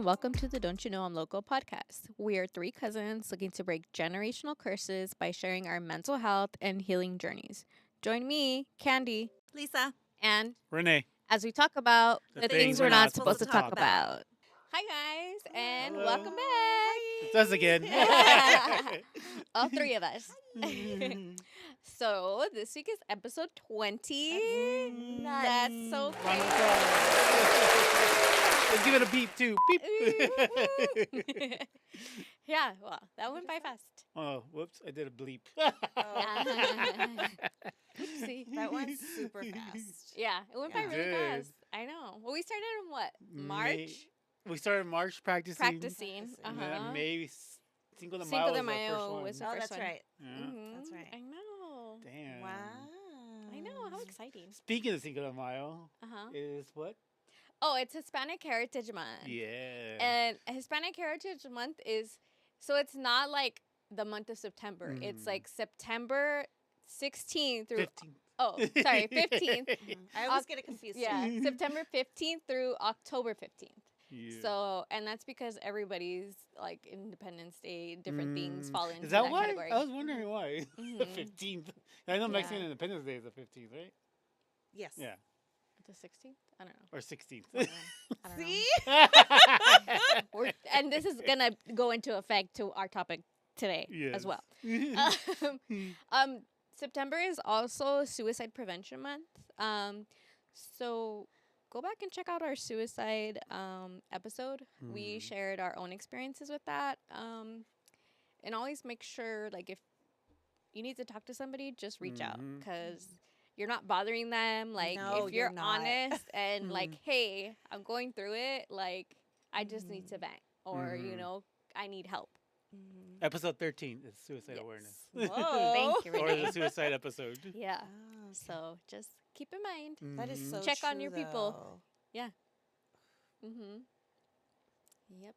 welcome to the Don't You Know I'm Loco podcast. We are three cousins looking to break generational curses by sharing our mental health and healing journeys. Join me, Candy, Lisa. and Renee. as we talk about The the things things we're we're not not supposed to supposed to talk talk about. Hi, guys, and Hello. welcome back. It's us again. All three of us. So, this week is episode 20. That's so Round of crazy. applause. Let's give it a beep, too. Beep. Yeah, well, that went by fast. Oh, whoops. I did a bleep. Oopsie. That went super fast. Yeah, it went by It really did. fast. I know. Well, we started in what? March? We started March practicing. Practicing. And Uh-huh. then maybe Cinco de Cinco Mayo de was our Mayo first one. was the Oh, first that's one. right. Yeah. Mhm. That's right. I know. Damn. Wow. I know. How exciting. Speaking of Cinco de Mayo, Uh-huh. is what? Oh, it's Hispanic Heritage Month. Yeah. And Hispanic Heritage Month is, so it's not like the month of September. It's like September 16th through, 15. oh, sorry, 15th. I always get it confused. Yeah, September 15th through October 15th. Yeah. So, and that's because everybody's like Independence Day, different things fall into Is that that why? category. I was wondering why. The Mhm. 15th. I know Mexican Yeah. Independence Day is the 15th, right? Yes. Yeah. The 16th? I don't know. Or 16th. I don't know. See? And this is gonna go into effect to our topic today as well. September is also Suicide Prevention Month. So go back and check out our suicide episode. We shared our own experiences with that. And always make sure, like, if you need to talk to somebody, just reach out because you're not bothering them. Like, No, if you're you're not. honest and like, hey, I'm going through it, like, I just need to vent, or you know, I need help. Episode 13 is suicide Yes. awareness. Whoa. Thank you, Or Renee. the suicide episode. Yeah. Oh, So just keep in mind. that is so Check on true, your people. though. Yep.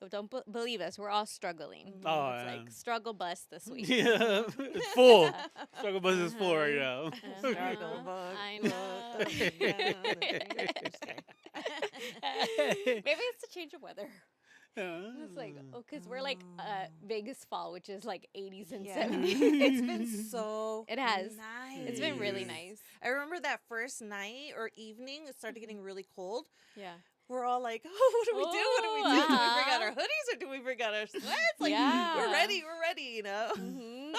Oh, don't believe us. We're all struggling. Oh, It's yeah. like struggle bus this week. Yeah, it's full. Struggle bus is full right now. Struggle bug. I know. Maybe it's the change of weather. It's like, oh, because we're like Vegas fall, which is like 80s and Yeah. 70s. It's been so It has. nice. It's been really Yes. nice. I remember that first night or evening, it started getting really cold. Yeah. We're all like, oh, what do we do? What do we do? Do we bring out Uh-huh. our hoodies or do we bring out our sweats? Like, Yeah. we're ready, you know?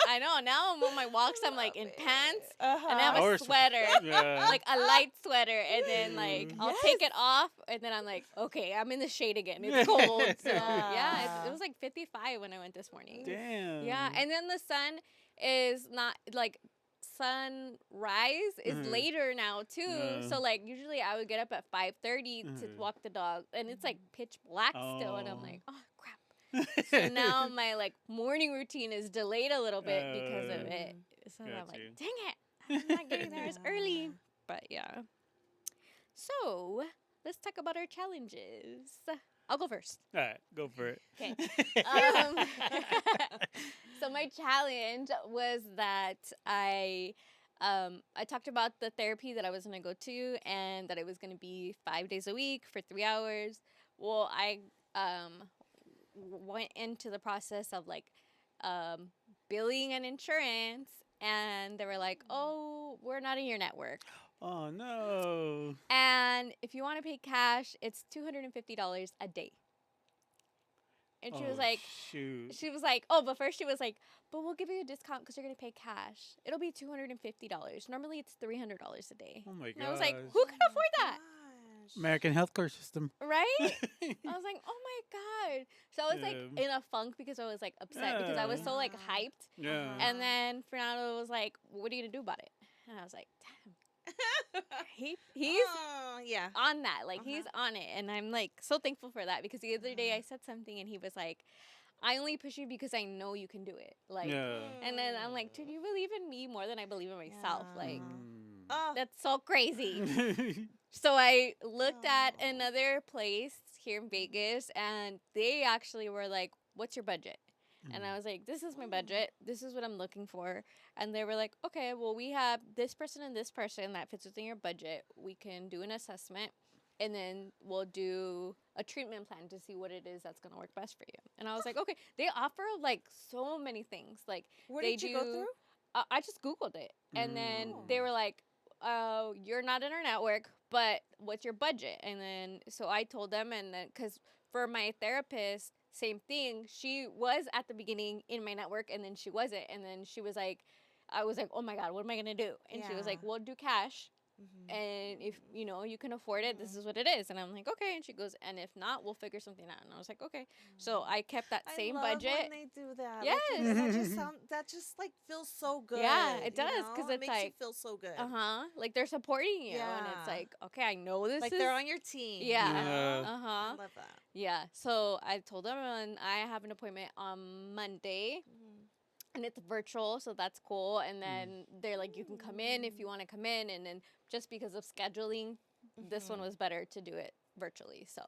I know. Now I'm on my walks. I'm like in pants. Uh-huh. And I have Or a sweater, Yeah. like a light sweater, and then like I'll take Yes. it off, and then I'm like, okay, I'm in the shade again. It's cold. So yeah, it was like 55 when I went this morning. Damn. Yeah, and then the sun is not like sunrise is later now too. Yeah. So like usually I would get up at 5:30 to walk the dog, and it's like pitch black still, and I'm Oh. like, oh crap. So now my like morning routine is delayed a little bit because of it. So I'm got like, you. dang it, I'm not getting there as early. But yeah. So let's talk about our challenges. I'll go first. All right, go for it. Okay. So my challenge was that I talked about the therapy that I was gonna go to, and that it was gonna be 5 days a week for 3 hours. Well, I went into the process of like billing and insurance, and they were like, "Oh, we're not in your network." Oh, no. And if you want to pay cash, it's $250 a day. And she was like, shoot. oh, but first she was like, but we'll give you a discount because you're going to pay cash. It'll be $250. Normally it's $300 a day. Oh, my God. And I was like, who can afford that? American healthcare system. Right? I was like, oh my God. So I was like Yeah. in a funk because I was like upset because I was so like hyped. Yeah. And then Fernando was like, what are you going to do about it? And I was like, damn. He's Oh, yeah. on that. Like, he's on it. And I'm, like, so thankful for that because the other day I said something and he was like, I only push you because I know you can do it. Like, Yeah. and then I'm like, dude, you believe in me more than I believe in myself. Yeah. Like, Oh, that's so crazy. So I looked at another place here in Vegas and they actually were like, what's your budget? And I was like, this is my budget. This is what I'm looking for. And they were like, okay, well, we have this person and this person that fits within your budget. We can do an assessment and then we'll do a treatment plan to see what it is that's gonna work best for you. And I was like, okay. They offer like so many things. Like Where they did you do. go through? I just Googled it, and then Oh. they were like, "You're not in our network, but what's your budget?" And then so I told them, and then because for my therapist, same thing. She was at the beginning in my network, and then she wasn't, and then she was like, I was like, "Oh my god, what am I gonna do?" And she was like, Yeah. "We'll do cash." Mhm. And if you can afford it, this is what it is. And I'm like, okay. And she goes, and if not, we'll figure something out. And I was like, okay. So I kept that I same love budget. when they do that. Yes. Like, that just that just like feels so good. Yeah, it does, you 'cause know? It it's makes like, you feel so good. Like they're supporting you, and it's Yeah. like, okay, I know this Like is they're on your team. Yeah. You know? Yeah. I love that. Yeah. So I told them, and I have an appointment on Monday, Mhm. and it's virtual, so that's cool. And then they're like, you can come in if you want to come in, and then just because of scheduling, this one was better to do it virtually. So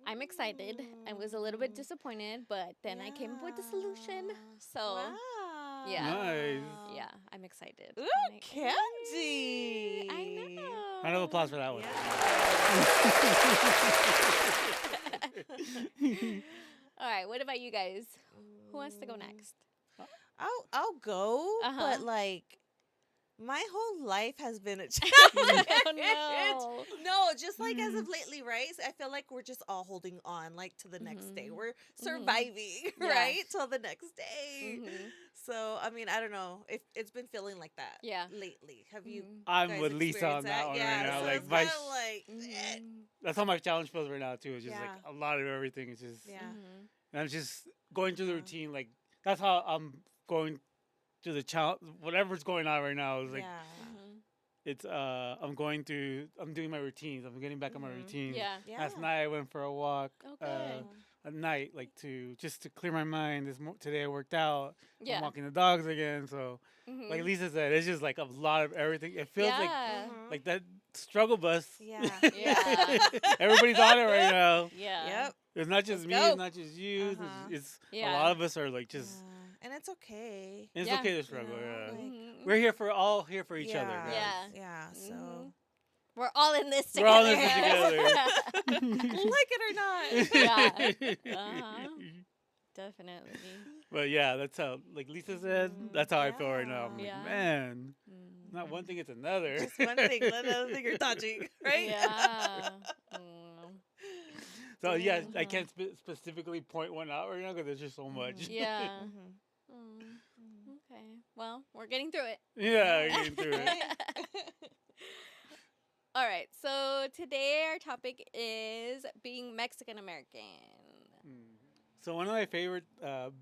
I'm excited. I was a little bit disappointed, but then I came up with a solution. So Wow. yeah. Nice. yeah, I'm excited. Ooh, I'm like, Candy. I know. Round of applause for that one. All right, what about you guys? Who wants to go next? I'll go, Uh-huh. but like my whole life has been a challenge. Oh, no. No, just like as of lately, right? I feel like we're just all holding on, like to the next day. We're surviving, Yeah. right, till the next day. Mhm. So I mean, I don't know if it's been feeling like that. Yeah. Lately, have you? Mhm. I'm guys with Lisa on experienced that one Yeah, right now. so Like it's my, kinda like, eh. Mhm. that's how my challenge feels right now too. It's just like Yeah. a lot of everything. It's just, Yeah. Mhm. and I'm just going through the Yeah. routine. Like that's how I'm going through the challenge. Whatever's going on right now is like Yeah. Mhm. it's I'm doing my routines. I'm getting back on my routines. Yeah. Yeah. Last night I went for a walk. Oh, good. At night, like just to clear my mind. Today I worked out. Yeah. I'm walking the dogs again. So, Mhm. like Lisa said, it's just like a lot of everything. It feels Yeah. like that struggle bus. Yeah. Yeah. Everybody's on it right now. Yeah. Yep. It's not just Let's me. go. It's not just you. Uh-huh. It's Yeah. a lot of us are like just. Yeah. And it's okay. It's Yeah. okay to struggle. You know, Yeah, like- Mhm. we're here for each other. Yeah. Guys. Yeah. Yeah. So Mhm. We're all in this We're all together. in this like it or not. Yeah. Uh-huh. Definitely. But yeah, that's how, like Lisa said, that's how I feel right now. I'm Yeah. like, man, Mm. not one thing, it's another. Just one thing, another thing you're touching, right? Yeah. Mm. So yeah, I Mhm. can't specifically point one out right now because there's just so much. Yeah. Mhm. Mm. Okay. Well, we're getting through it. Yeah, getting through it. All right. So today our topic is being Mexican American. So one of my favorite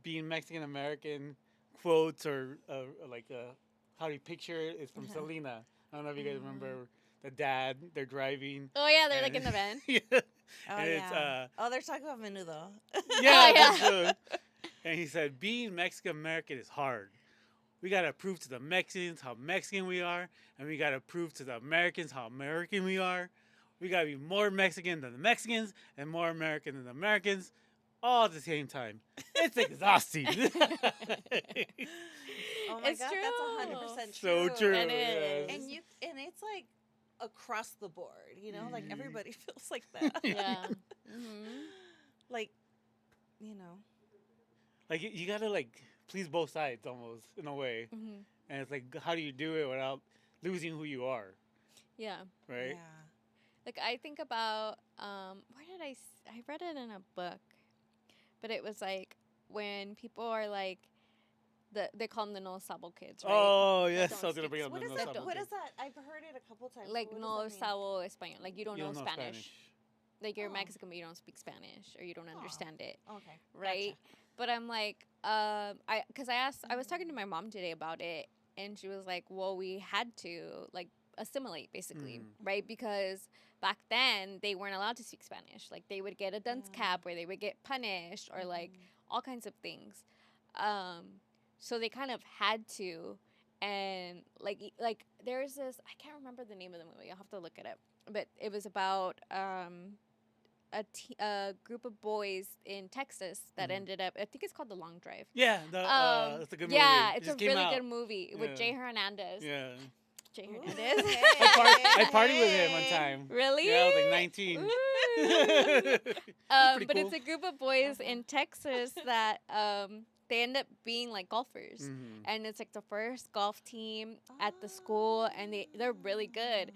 being Mexican American quotes or like how do you picture it is from Selena. I don't know if you guys remember the dad. They're driving. Oh yeah, they're like and- in the van. yeah. Oh, And it's, yeah. They're talking about menudo. Yeah, yeah. that's and he said, being Mexican American is hard. We got to prove to the Mexicans how Mexican we are, and we got to prove to the Americans how American we are. We got to be more Mexican than the Mexicans and more American than the Americans all at the same time. It's exhausting. Oh my It's god, true. that's 100% So true. It is. yes. And it's like across the board, you know, like everybody feels like that. Yeah. Mm-hmm. Like, you know. Like, you got to, like, please both sides almost, in a way. Mm-hmm. And it's like, how do you do it without losing who you are, Yeah. right? Yeah. Like I think about where did I read it in a book, but it was like when people are like they call them the no sabo kids, right? Oh, yes. don't I was going to speak- bring up What the is no that? sabo What thing. is that? I've heard it a couple times. Like What no does that mean? sabo español, like you don't know know Spanish. Like you're Oh. Mexican, but you don't speak Spanish or you don't understand it, Okay. right? But I'm like, because I was talking to my mom today about it, and she was like, well, we had to like assimilate basically, right? Because back then they weren't allowed to speak Spanish. Like they would get a dunce cap, or they would get punished, or like all kinds of things. So they kind of had to, and like there's this, I can't remember the name of the movie. I'll have to look it up. But it was about a group of boys in Texas that ended up. I think it's called The Long Drive. Yeah, it's a good movie. Yeah, It it's a just came really out. good movie with Yeah. Jay Hernandez. Yeah. Jay Ooh, Hernandez. okay. I partied with him one time. Really? Yeah, I was like 19. Ooh. Pretty But cool. it's a group of boys Uh-huh. in Texas that they end up being like golfers, Mhm. and it's like the first golf team at the school, and they're really good,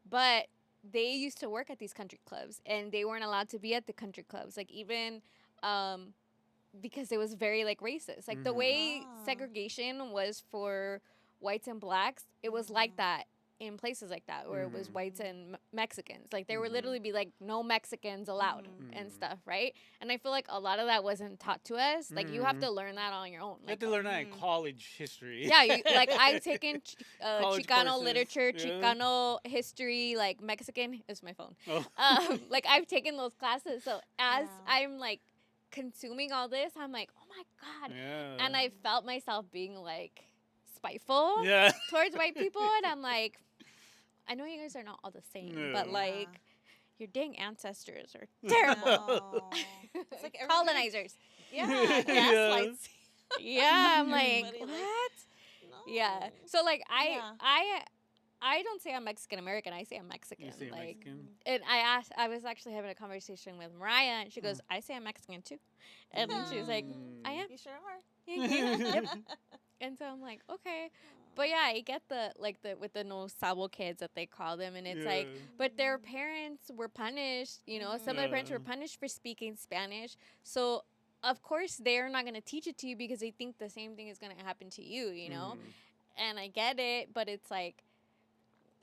but they used to work at these country clubs, and they weren't allowed to be at the country clubs, like even um, because it was very like racist, like the Mhm. way Ah. segregation was for whites and blacks, it was like that in places like that where it was Mhm. whites and Mexicans. Like there would Mhm. literally be like no Mexicans allowed and Mhm. stuff, right? And I feel like a lot of that wasn't taught to us. Like you have Mhm. to learn that on your own. You have Like to learn that in college history. yeah, like I've taken College Chicano courses, literature, yeah. Chicano history, like Mexican is my phone. Oh. Like I've taken those classes. So as Yeah. I'm like consuming all this, I'm like, oh my god, Yeah. and I felt myself being like spiteful Yeah. towards white people, and I'm like, I know you guys are not all the same, but No. like Yeah. your dang ancestors are I terrible. know. It's like everybody- Colonizers. Yeah, Yeah. gaslights. Yeah, I'm like, Everybody, what? No. Yeah. So like Yeah. I don't say I'm Mexican American. I say I'm Mexican. You say like, Mexican. and I was actually having a conversation with Mariah, and she goes, I say I'm Mexican too, and she was like, I am. You sure are. Yep. And so I'm like, okay. But yeah, I get the with the no sabo kids that they call them, and it's like, but their parents were punished. You know, some of their parents were Yeah. punished for speaking Spanish. So of course they're not gonna teach it to you because they think the same thing is gonna happen to you. You know, and I get it, but it's like,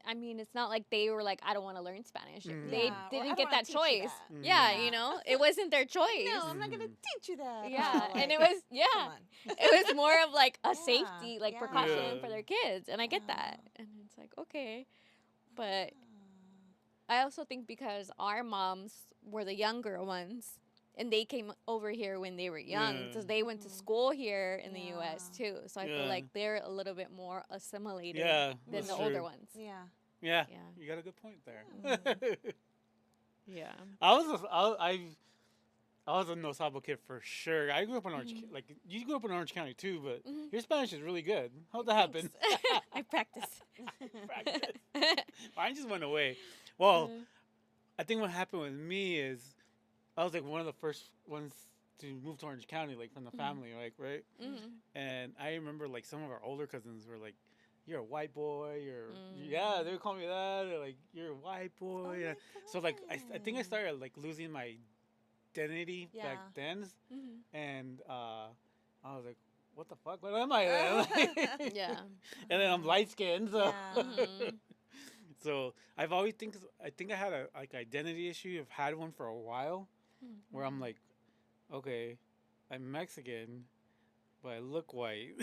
I mean, it's not like they were like, I don't want to learn Spanish. Mm. They Yeah, or I didn't don't get wanna that teach you choice. that. Yeah, Yeah. you know, it wasn't their choice. No, I'm not gonna Mhm. teach you that. Yeah, Like, and it was come on. it was more of like a Yeah, safety, like yeah. precaution Yeah. for their kids, and I get that, and it's like okay, but I also think because our moms were the younger ones, and they came over here when they were young, so Yeah. they went to Mhm. school here in the U.S. Yeah. too. So I Yeah. feel like they're a little bit more assimilated Yeah. than That's the true. older ones. Yeah. Yeah. Yeah. You got a good point there. Yeah. I was a No Sabo kid for sure. I grew up in Orange, like you grew up in Orange County too, but Mhm. your Spanish is really good. How'd that happen? I practice. Practice. Mine just went away. Well, I think what happened with me is I was like one of the first ones to move to Orange County, like from the family, like right. Mhm. And I remember like some of our older cousins were like, "You're a white boy," or Mm. yeah, they would call me that. They're like, "You're a white boy." Oh and my so like I think I God. started like losing my identity Yeah. back then, Mhm. and I was like, "What the fuck? What am I?" Then? Yeah. And then I'm light skinned, so Yeah. Mhm. so I think I had a like identity issue. I've had one for a while, where I'm like, okay, I'm Mexican, but I look white.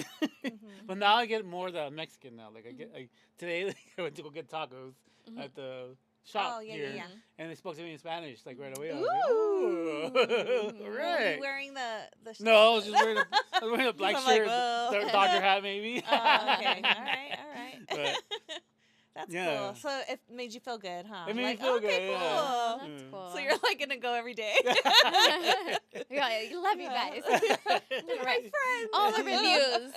But now I get more the Mexican now. Like I get today I went to go get tacos Mhm. at the shop Oh, yeah, here, yeah, yeah. and they spoke to me in Spanish like right away. I Ooh. was like, "Ooh, all Were right." you wearing the sh- No, I was just wearing I was wearing a black I'm like, shirt, whoa. Dodger hat maybe. Oh, okay. All right. All right. But, That's yeah. cool. So it made you feel good, huh? It made me Like, feel okay, good, yeah. Oh, cool. that's Mm. cool. So you're like gonna go every day. Yeah, I love you guys. You're my friends. All the reviews.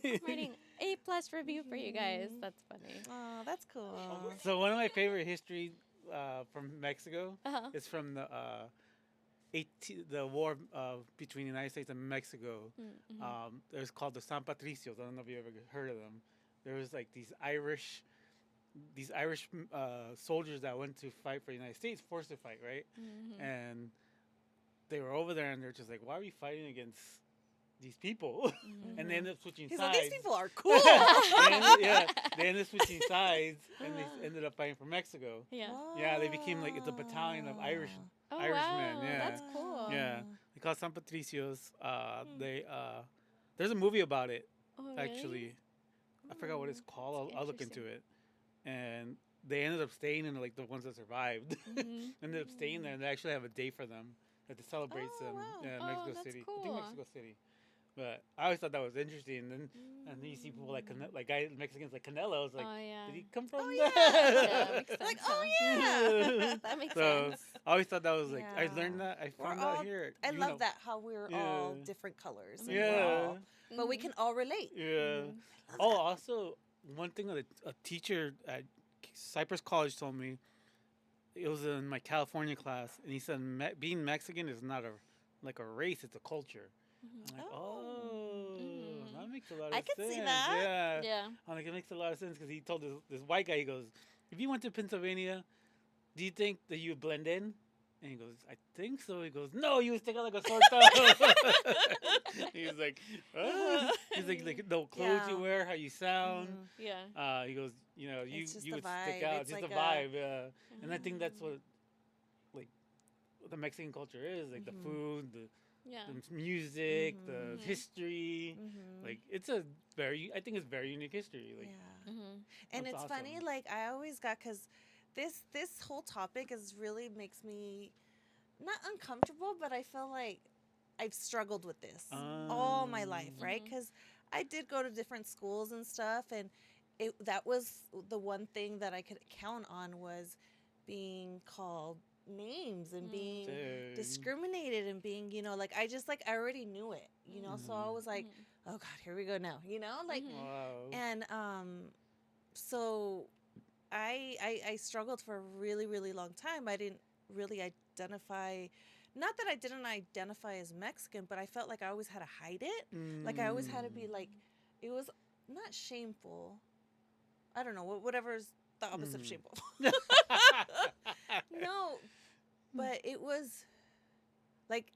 I'm writing A+ review for you guys. That's funny. Oh, that's cool. So one of my favorite history from Mexico Uh-huh. is from the war between the United States and Mexico. Mm-hmm. It was called the San Patricios. I don't know if you ever heard of them. There was like these Irish soldiers that went to fight for the United States, forced to fight, right? Mm-hmm. And they were over there, and they're just like, "Why are we fighting against these people?" And they ended up switching He's like, sides. these people are cool. They ended up switching sides, and they ended up fighting for Mexico. Yeah. Yeah, they became like it's a battalion of Irish. Oh, Irishmen, wow. yeah. That's cool. Yeah, they call San Patricios. There's a movie about it Oh, really? actually. I forgot what it's called. That's I'll look into interesting. it. And they ended up staying in like the ones that survived. Mhm. Ended up staying there, and they actually have a day for them that celebrates Oh, them. wow. Yeah, Oh, Mexico that's City. I cool. think Mexico City. But I always thought that was interesting. And then you see people like Mexicans like Canelo. It's like, Oh, yeah. did he come from Oh, there? Yeah, makes sense. Like, oh huh? yeah. That makes So sense. I always thought that was like I Yeah. learned that I We're found all- out here. I you love know. that how we're all Yeah. different colors. and Mhm. we're Yeah. all- but we Mhm. can all relate. Yeah. Mhm. I love Oh, that. also one thing that a teacher at Cypress College told me. It was in my California class, and he said being Mexican is not like a race; it's a culture. I'm like, oh, that makes a lot of I sense. can see that. Yeah. Yeah. I'm like, it makes a lot of sense because he told this white guy, he goes, if you went to Pennsylvania, do you think that you would blend in? And he goes, I think so. He goes, no, you would stick out like a sore thumb. He was like, he's like the clothes you wear, how you sound. Yeah. He goes, you know, you It's just you the would stick vibe. out. It's Just like the a- vibe, yeah. And I think that's what like the Mexican culture is, like the food, Yeah. the music, the Mhm. history. Like it's a I think it's very unique history. Like Yeah. Mm-hmm. And That's it's funny, awesome. like I always got because this whole topic is really makes me not uncomfortable, but I feel like I've struggled with this all my life, right? Mhm. Because I did go to different schools and stuff, and that was the one thing that I could count on was being called names and being Dang. discriminated and being, like I just like I already knew it, so I was like, oh God, here we go now, like Wow. and so I struggled for a really, really long time. I didn't really identify, not that I didn't identify as Mexican, but I felt like I always had to hide it. Like I always had to be like, it was not shameful. I don't know, whatever's the opposite of shameful. No, but it was like,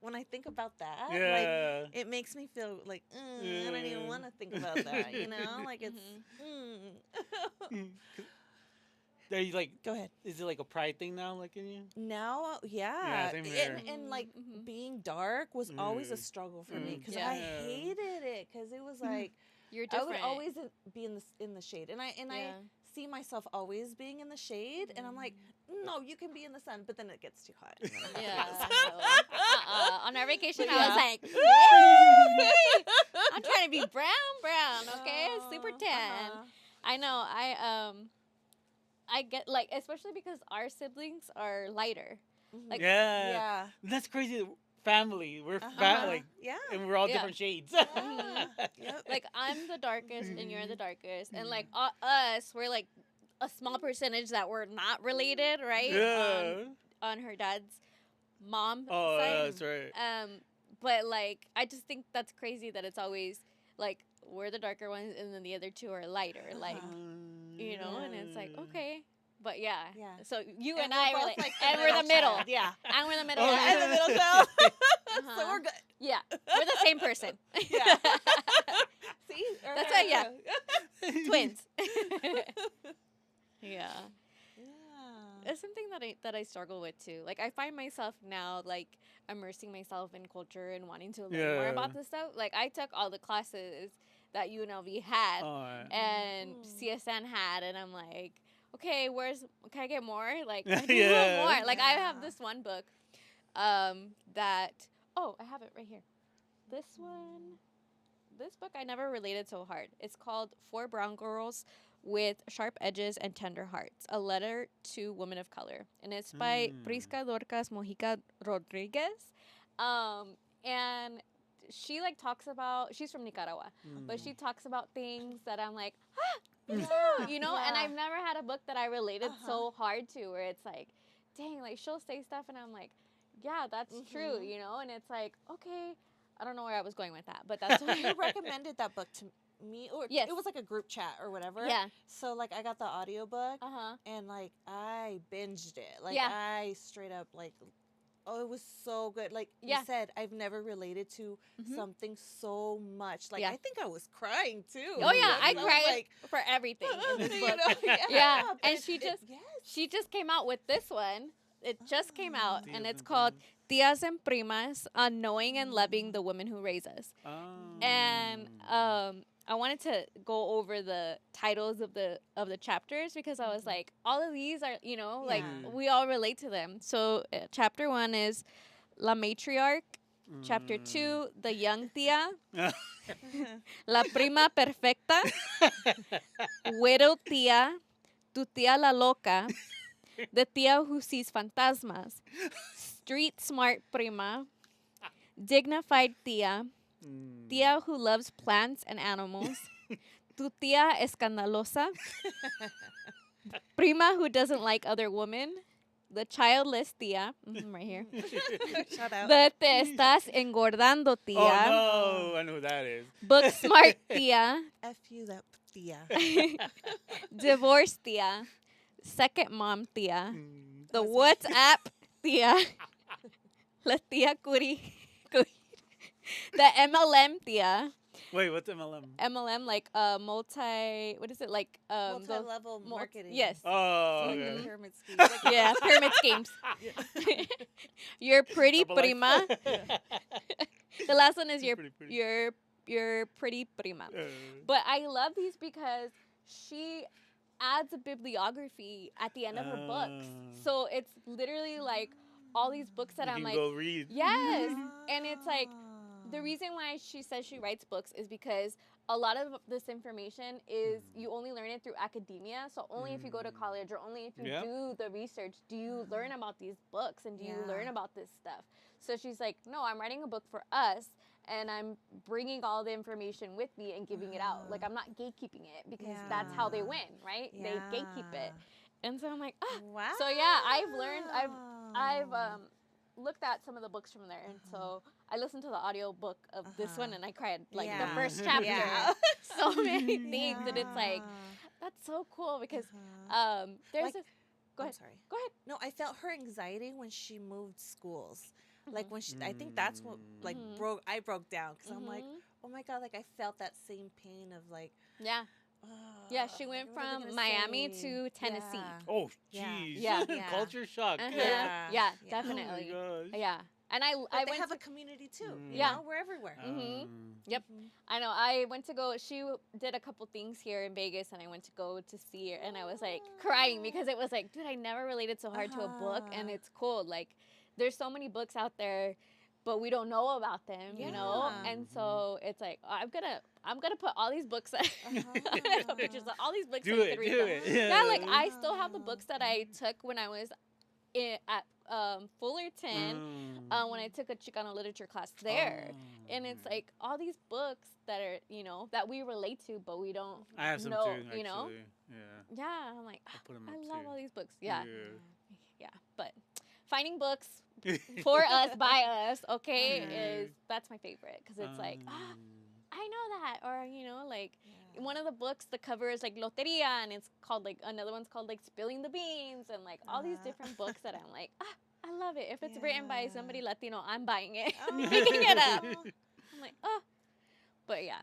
when I think about that, like Yeah. it makes me feel like I don't even want to think about that, like it's. Are you like? Go ahead. Is it like a pride thing now, like in you? Now, Yeah, same here. and like Mhm. being dark was always a Mm. struggle for me because Yeah. I hated it because it was like You're I different. would always be in the shade, and I Yeah. see myself always being in the shade, and I'm like, no, you can be in the sun, but then it gets too hot. Yeah. On our vacation, But I was yeah. like, "Yay! I'm trying to be brown, okay? Super tan. Uh-huh. I know. I get like, especially because our siblings are lighter. Like, Yeah. Yeah. That's crazy. Family. We're Uh-huh. like, Yeah. and we're all Yeah. different shades. Yeah. Yep. like I'm the darkest and you're the darkest, and like us, we're like a small percentage that we're not related, right? Yeah. On her dad's mom Oh, side. yeah, that's right. But like I just think that's crazy that it's always like we're the darker ones and then the other two are lighter, like and it's like okay, but yeah. Yeah. So you And and we're I were both, like, like, the and we're the middle middle. child. Yeah. And we're the middle. Oh, one. And the middle child. So Uh-huh. we're good. Yeah, we're the same person. Yeah. See? That's why, yeah. Twins. yeah. Yeah. It's something that I struggle with too. Like I find myself now like immersing myself in culture and wanting to learn more Yeah. about this stuff. Like I took all the classes that UNLV had and CSN had, and I'm like, okay, can I get more? Like I need a little more. Like I have this one book, that I have it right here. This book I never related so hard. It's called Four Brown Girls with Sharp Edges and Tender Hearts, a letter to women of color. And it's by Prisca Dorcas Mojica Rodriguez. And she like talks about, she's from Nicaragua, but she talks about things that I'm like, me too, and I've never had a book that I related so hard to, where it's like, dang, like she'll say stuff and I'm like, yeah, that's true, and it's like, okay, I don't know where I was going with that, but that's what You recommended that book to me, or Yes. it was like a group chat or whatever. Yeah. So like I got the audiobook Uh-huh. and like I binged it. Like Yeah. I straight up like, it was so good. Like Yeah. you said, I've never related to something so much. Like Yeah. I think I was crying too. Oh yeah, I was cried like, for everything in this book. yeah. And but she it- just yes. she just came out with this one. It just came out, and Tias it's and called Tias and Primas on Knowing and Loving the Women Who Raise Us. And I wanted to go over the titles of the chapters because I was like, all of these are, like Yeah. we all relate to them. So chapter 1 is La Matriarch. Chapter 2, The Young Tia. La Prima Perfecta. Widow Tia. Tu Tia La Loca. The Tia Who Sees Fantasmas. Street Smart Prima. Dignified Tia. Tia Who Loves Plants and Animals. Tu tía escandalosa. Prima who doesn't like other women. The childless tía. Right here. Shout out. The te estás engordando Oh tía. no, I know who that is. Book smart tía. F you that tia. Divorce tía. Second mom tía. Mm. The WhatsApp tía. La tía curi. The MLM tía. Wait, what's MLM? MLM, like multi, what is it, like those- Multi-level marketing. yes. Oh, Like okay. the pyramid scheme. Like, Yeah, pyramid schemes. Your pretty Double X. prima. The last one is your Pretty. your pretty prima. Uh, But I love these because she adds a bibliography at the end of her books. So it's literally like all these books that you I'm can like, go read. yes. And it's like, the reason why she says she writes books is because a lot of this information is you only learn it through academia. So only if you go to college or only if you Yeah. do the research do you learn about these books and do you learn about this stuff. So she's like, no, I'm writing a book for us and I'm bringing all the information with me and giving it out. Like, I'm not gatekeeping it because that's how they win, right? They gatekeep it. And so I'm like, ah. Wow. So yeah, I've looked at some of the books from there, and so I listened to the audio book of this one, and I cried like the first chapter. Yeah. So many things, and it's like that's so cool because there's Like- this. Go I'm ahead. sorry. Go ahead. No, I felt her anxiety when she moved schools. Like when she, I think that's what like I broke down because I'm like, oh my god, like I felt that same pain of like, Yeah. Yeah, she went what are they from gonna Miami say? to Tennessee. Yeah. Oh, Yeah. jeez. Yeah. Yeah. Culture shock. Uh-huh. Yeah. Yeah, Yeah. definitely. Oh my gosh. Yeah, and But I they went have to a community too. You Yeah. know, we're everywhere. Mhm. Um, Yep. I know. I went to go. She did a couple things here in Vegas, and I went to go to see her, and I was like crying because it was like, dude, I never related so hard to a book, and it's cool. Like, there's so many books out there, but we don't know about them, you know. Yeah. And so it's like, I'm gonna put all these books. I'm gonna put pictures of all these books. so do you it. can read Do them. it. Yeah, like I still have the books that I took when I was at Fullerton. When I took a Chicano literature class there. And it's like all these books that are, you know, that we relate to, but we don't I have some know, too, actually. you know? Yeah. Yeah, I'm like, I'll put 'em I up love too. all these books. Yeah. Yeah. But finding books for us, by us, okay, is that's my favorite because it's like, I know that. Or, you know, like one of the books, the cover is like Loteria, and it's called like, another one's called like Spilling the Beans, and like all these different books that I'm like, I love it. If it's written by somebody Latino, I'm buying it, picking it up. I'm like, oh. But yeah.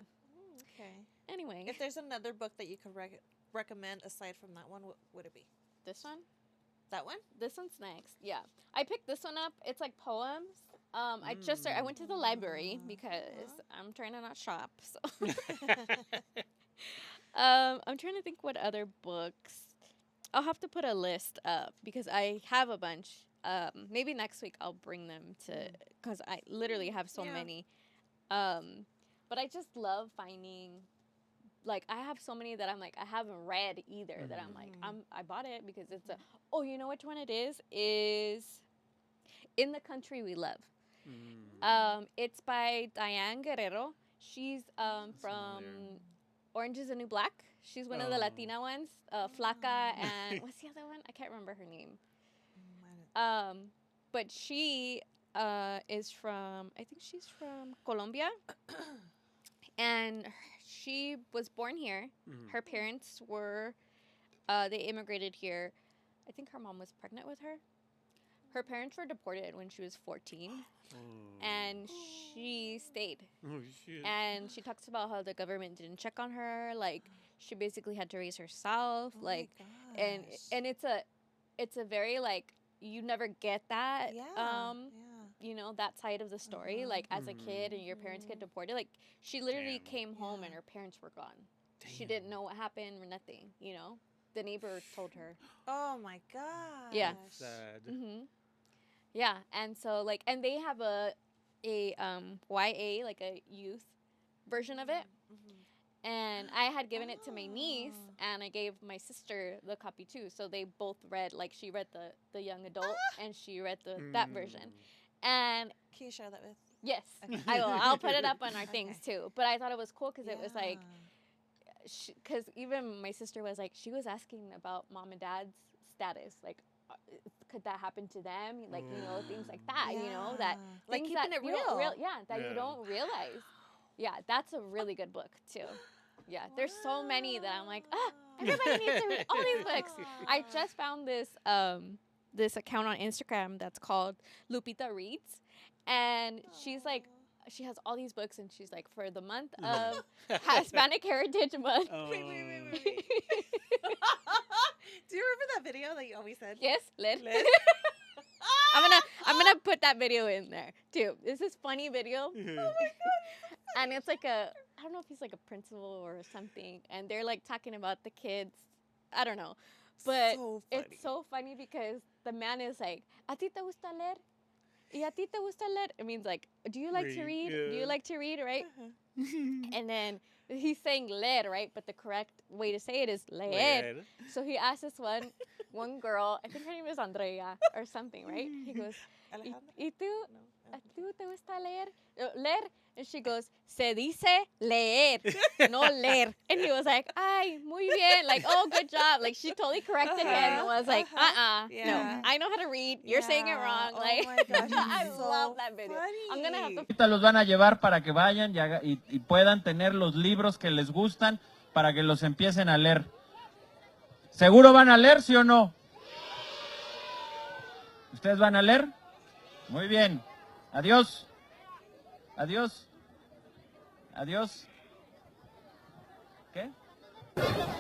Okay. Anyway, If there's another book that you could recommend aside from that one, what would it be? this one? That one? This one's next. Yeah. I picked this one up. It's like poems. I went to the library because I'm trying to not shop. So I'm trying to think what other books. I'll have to put a list up because I have a bunch. Maybe next week I'll bring them to, because I literally have so many. But I just love finding, like, I have so many that I'm like, I haven't read either, that I'm like, I bought it because it's a, oh, you know which one it is? Is In the Country We Love. It's by Diane Guerrero. She's from Orange is the New Black. She's one of the Latina ones. Flaca and what's the other one? I can't remember her name. But she is from, I think she's from Colombia. And she was born here. Her parents were, they immigrated here. I think her mom was pregnant with her. Her parents were deported when she was 14. And she stayed. Oh, shit. And she talks about how the government didn't check on her. Like, she basically had to raise herself. Like, and it's a very, like, you never get that. You know, that side of the story, like as a kid and your parents get deported. Like, she literally came home and her parents were gone. She didn't know what happened or nothing, you know? The neighbor told her. Oh my god. Yeah. Sad. Yeah, and so, like, and they have a YA, like a youth version of it. And I had given it to my niece, and I gave my sister the copy too. So they both read, like, she read the young adult, and she read that version. And Can you share that with? yes, I will. I'll put it up on our things too. But I thought it was cool because it was like, because even my sister was like, she was asking about mom and dad's status, like, could that happen to them? Like, things like that, that like things keeping that it you don't real. that you don't realize. Yeah, that's a really good book too. Yeah, there's so many that I'm like, everybody needs to read all these books. I just found this account on Instagram that's called Lupita Reads, and she's like, she has all these books, and she's like, for the month of Hispanic Heritage Month. Wait. Do you remember that video that you always said? Yes, Lit? I'm gonna put that video in there too. This is funny video. And it's like I don't know if he's like a principal or something, and they're like talking about the kids. I don't know, but it's so funny because the man is like, "A ti te gusta leer? Y a ti te gusta leer?" It means like, "Do you like to read? Yeah. Do you like to read?" Right? And then he's saying leer, right? But the correct way to say it is leer. So he asked this one girl, I think her name is Andrea or something, right? He goes, ¿Y tú? ¿A ti te gusta leer? Leer? And she goes, se dice leer, no leer. And he was like, ay, muy bien. Like, oh, good job. Like, she totally corrected him and was like, no, I know how to read. You're saying it wrong. Like, my gosh, I love that video. I'm going to have to... Ahorita los van a llevar para que vayan y puedan tener los libros que les gustan para que los empiecen a leer. ¿Seguro van a leer, sí o no? ¿Ustedes van a leer? Muy bien. Adiós. Adiós. Adiós. ¿Qué?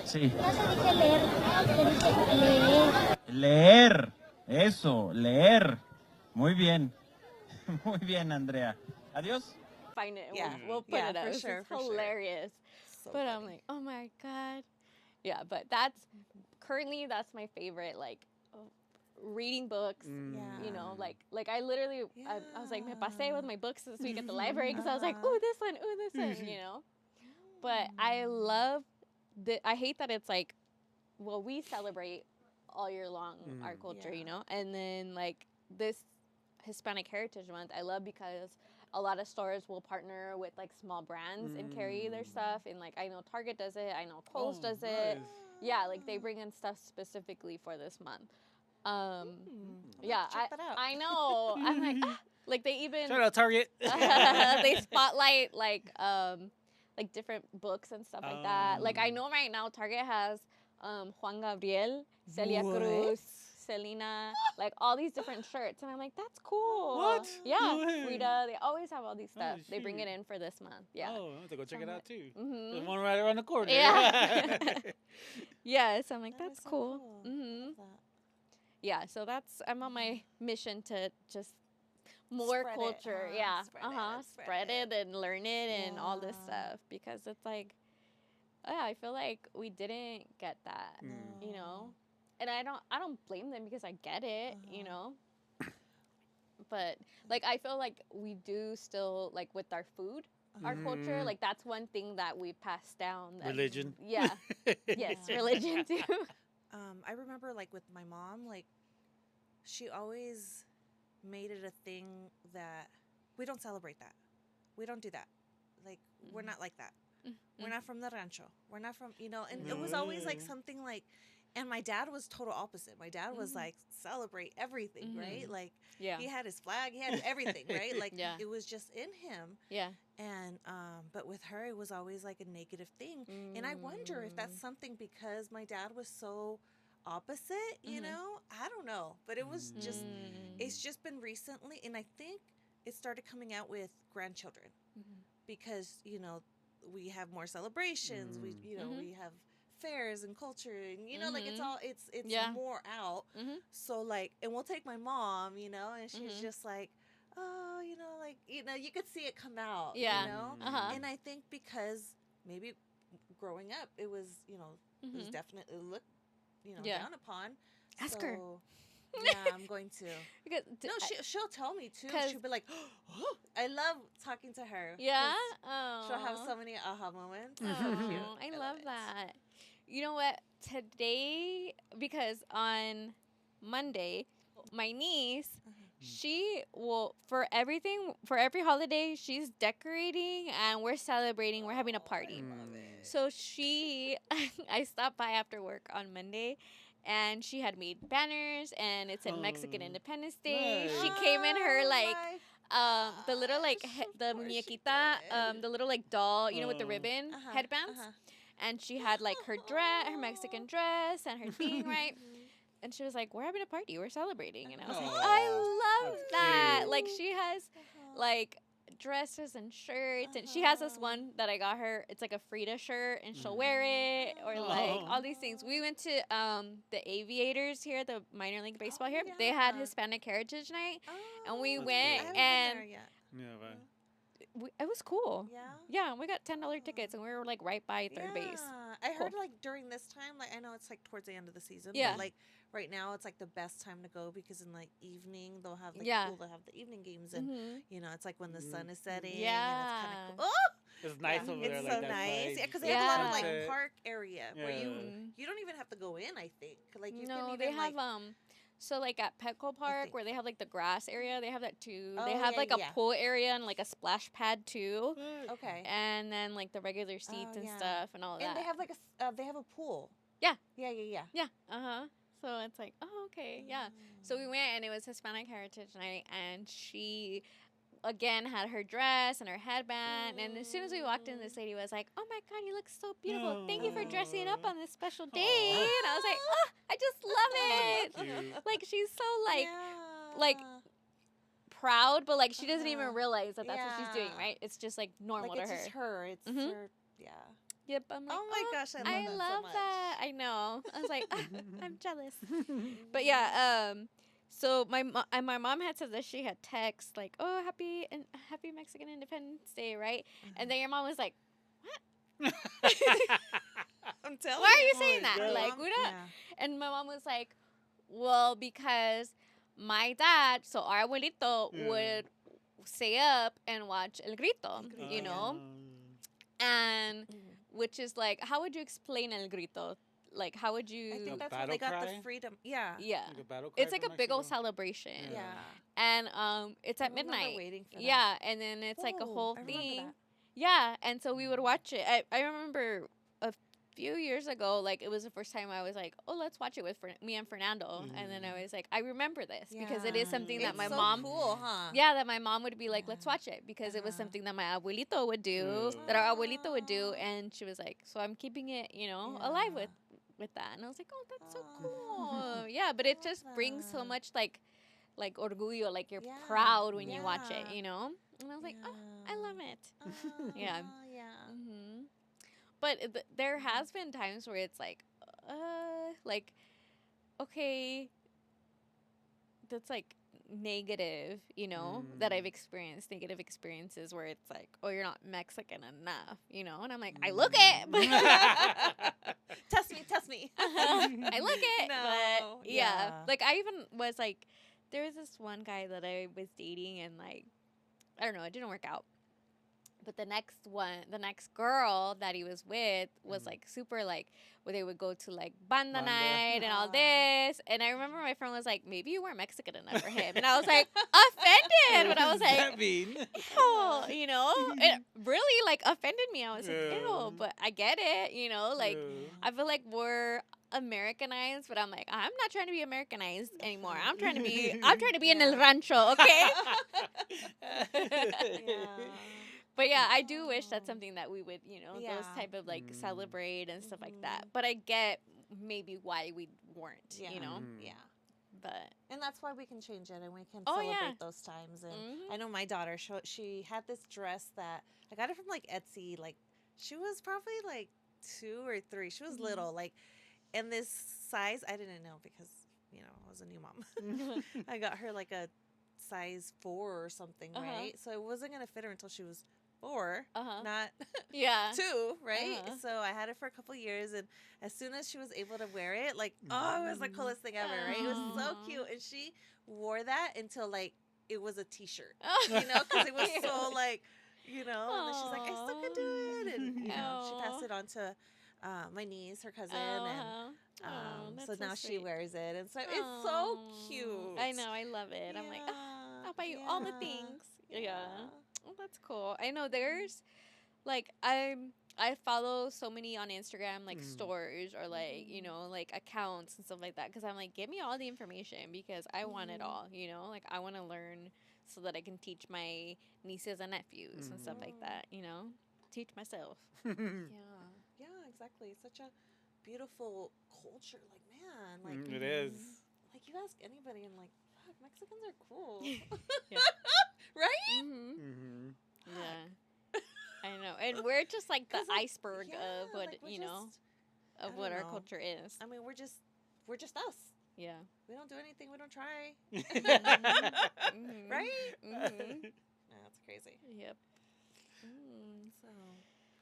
Sí. No se dice leer, se dice leer. Leer. Eso, leer. Muy bien. Muy bien, Andrea. Adiós. Find it. Yeah. We'll put it up. For It's sure, hilarious. So but funny. I'm like, oh my God. Yeah, but that's my favorite, like, reading books. Yeah. Like I literally, I was like, me pasé with my books this week at the library because I was like, ooh, this one, But I love I hate that it's like, well, we celebrate all year long our culture, and then like this Hispanic Heritage Month, I love because a lot of stores will partner with like small brands and carry their stuff, and like I know Target does it, I know Kohl's does it. Yeah, like they bring in stuff specifically for this month. Yeah, check that out. I know. I'm like, like they even Shout out Target. they spotlight like different books and stuff like that. Like I know right now Target has Juan Gabriel, Celia Cruz, Selena, like all these different shirts, and I'm like, that's cool. What? Yeah, No way. Frida. They always have all these stuff. They bring shoot. it in for this month. Yeah. Oh, I have to go check it out too. Mhm. There's one right around the corner. Yeah. Yeah. So I'm like, That that's is so cool. cool. Mhm. Love that. Yeah. So I'm on my mission to just more Spread it, culture. huh? Yeah. Spread it, Spread it and learn it and all this Yeah. stuff, because it's like, yeah, I feel like we didn't get that, you know. And I don't blame them because I get it, you know. But like I feel like we do still, like with our food, our culture, like that's one thing that we passed down. That, Religion. Yeah. Yes, religion too. I remember like with my mom, like she always made it a thing that we don't celebrate that. We don't do that. Like we're not like that. We're not from the rancho. We're not from, and it was always like something like, and my dad was total opposite. My dad was like, celebrate everything, right? Like Yeah. he had his flag, he had everything, right? Like Yeah. it was just in him. Yeah. And but with her it was always like a negative thing. And I wonder if that's something because my dad was so opposite, you know? I don't know. But it was just it's just been recently, and I think it started coming out with grandchildren. Because, we have more celebrations, we we have fairs and culture, and like it's all it's Yeah. more out. So like, and we'll take my mom, and she's just like, oh, like you could see it come out. Yeah. Uh-huh. And I think because maybe growing up it was it was definitely looked Yeah. down upon. Ask her. So, yeah, I'm going to. Because No, she'll tell me too. 'cause- She'll be like, oh, I love talking to her. yeah. 'cause Oh. She'll have so many aha moments. Oh, So cute. I love it. that. You know what? Today, because on Monday, my niece, she will, for every holiday, she's decorating and we're celebrating. We're having a party. So she, I stopped by after work on Monday, and she had made banners, and it said Mexican Oh, Independence Day. nice. She came in her like my the little like gosh, the of course she muñequita, did. the little like doll, with the Oh. ribbon Uh-huh, headbands, uh-huh. and she had like her dress, her Mexican dress, and her thing right. Mhm. And she was like, "We're having a party. We're celebrating." And I was like, Aw, "I love that's that!" cute. Like she has Uh-huh. like dresses and shirts, and she has this Uh-huh. one that I got her. It's like a Frida shirt, and she'll wear it, or like all these things. We went to the Aviators here, the minor league baseball Oh, here. They had yeah. Hispanic Heritage Night, and we Oh, That's went, cool. I haven't been and there yet. Yeah, but it was cool. Yeah. Yeah, we got $10 tickets, and we were like right by third base. I Cool. heard like during this time, like I know it's like towards the end of the season, Yeah. but like right now it's like the best time to go because in like evening they'll have like Yeah. they'll have the evening games and Mm-hmm. it's like when the sun is setting. Yeah. And it's kind of cool. Oh, it's nice yeah, over it's there. so Like that nice. vibe. Yeah, because they have a lot of like Sunset. park area where you Yeah. don't even have to go in. I think like you No, can even they have like so like at Petco Park think. where they have like the grass area, they have that too. Oh, They have yeah, like a yeah. pool area and like a splash pad too. okay. And then like the regular seats and yeah. stuff and all And that. they have like they have a pool. Yeah. Yeah. yeah, uh-huh. So it's like, oh, okay, yeah. So we went and it was Hispanic Heritage Night, and she again had her dress and her headband, and as soon as we walked in, this lady was like, "Oh my God, you look so beautiful! Thank you for dressing up on this special day." And I was like, "Oh, I just love it!" Cute. Like she's so like like proud, but like she doesn't even Uh-huh. realize that that's what she's doing, Yeah. right? It's just like normal like to it's her. just her. It's Mhm. her. Yeah. Yep. I'm like, Oh my gosh, I love that so love much. that. I know. I was like, I'm jealous. But yeah, so my mom had said that she had text like, "Oh, happy Mexican Independence Day," right? And then your mom was like, I'm telling "Why are you Oh saying my that?" God. Like, we don't. And my mom was like, "Well, because my dad, so our abuelito Yeah. would stay up and watch El Grito, Grito, you yeah. know, and which is like, how would you explain El Grito? Like, how would you? I think A that's where battle they got cry? the freedom. Yeah. yeah. Like a battle cry It's like from a big old Mexico? celebration. Yeah. And it's at I remember midnight. waiting for that. Yeah, and then it's like a Oh, whole I remember thing. that. Yeah, and so we would watch it. I remember a few years ago, like it was the first time I was like, "Oh, let's watch it with me and Fernando." And then I was like, "I remember this because it is something that It's my so mom cool, huh? yeah, that my mom would be like, "Let's Yeah. watch it," because it was Uh-huh. something that my abuelito would do, Mm. that our abuelito would do, Aw. and she was like, "So I'm keeping it, alive Yeah. with that." And I was like, "Oh, that's so Aw. cool." Yeah, but it love just brings so that. much like orgullo, like you're Yeah, proud when you watch it, yeah. And I was like, "Oh, I love it." Yeah. Yeah. hmm But there has been times where it's like, okay, that's like negative, that I've experienced negative experiences where it's like, oh, you're not Mexican enough, and I'm like, I look it, but Test me. I look it, No, but yeah, yeah. like I even was like, there was this one guy that I was dating, and like, I don't know, it didn't work out. But the next girl that he was with was like super like where they would go to like banda Banda. night and all Aw. this. And I remember my friend was like, maybe you weren't Mexican enough for him. And I was like, offended. But I was What does that like, mean? ew, it really like offended me. I was like, Yeah. ew, but I get it, like Yeah. I feel like we're Americanized, but I'm like, I'm not trying to be Americanized anymore. I'm trying to be in El Yeah. Rancho, okay? Yeah. But yeah, I do wish that's something that we would, those Yeah. type of like Mm. celebrate and stuff like that. Mhm. But I get maybe why we weren't, Yeah. Mm. Yeah. But And that's why we can change it and we can Oh, celebrate yeah. those times. And Mhm. I know my daughter, she had this dress that I got it from like Etsy. Like she was probably like 2 or 3. She was Mhm. little, like, and this size I didn't know because I was a new mom. I got her like a size 4 or something, Uh-huh. right? So it wasn't gonna fit her until she was 4, uh-huh. not Yeah. 2, right? Uh-huh. So I had it for a couple years, and as soon as she was able to wear it, like, oh, it was the coolest thing ever, right? It was so Aw. cute, and she wore that until like it was a T-shirt, Oh. because it was Cute. so like, and then she's like, I still can do it, and she Aw. passed it on to my niece, her cousin, Uh-huh. Oh, and so that's now she sweet. wears it, and so it's so Aw. cute. I know, I love it. I'm like, Yeah, I'll buy you all the yeah, things. Yeah. Oh, that's cool. I know there's like I I follow so many on Instagram, like stores or like, you know, like accounts and stuff like that. Because I'm like, give me all the information because I want it all, you know? Like, I want to learn so that I can teach my nieces and nephews and stuff like that, you know? Teach myself. Yeah. Yeah, exactly. It's such a beautiful culture. Like, man, like, It is. like you ask anybody and like, fuck, Mexicans are cool. Yeah. Right? Mm-hmm. Mm-hmm. Yeah. I know. And we're just like the 'Cause, like, iceberg yeah, of what, like, we're you know, just- of I what don't our know. culture is. I mean, we're just us. Yeah. We don't do anything. We don't try. Mm-hmm. Right? Mm-hmm. That's crazy. Yep. Mm. So,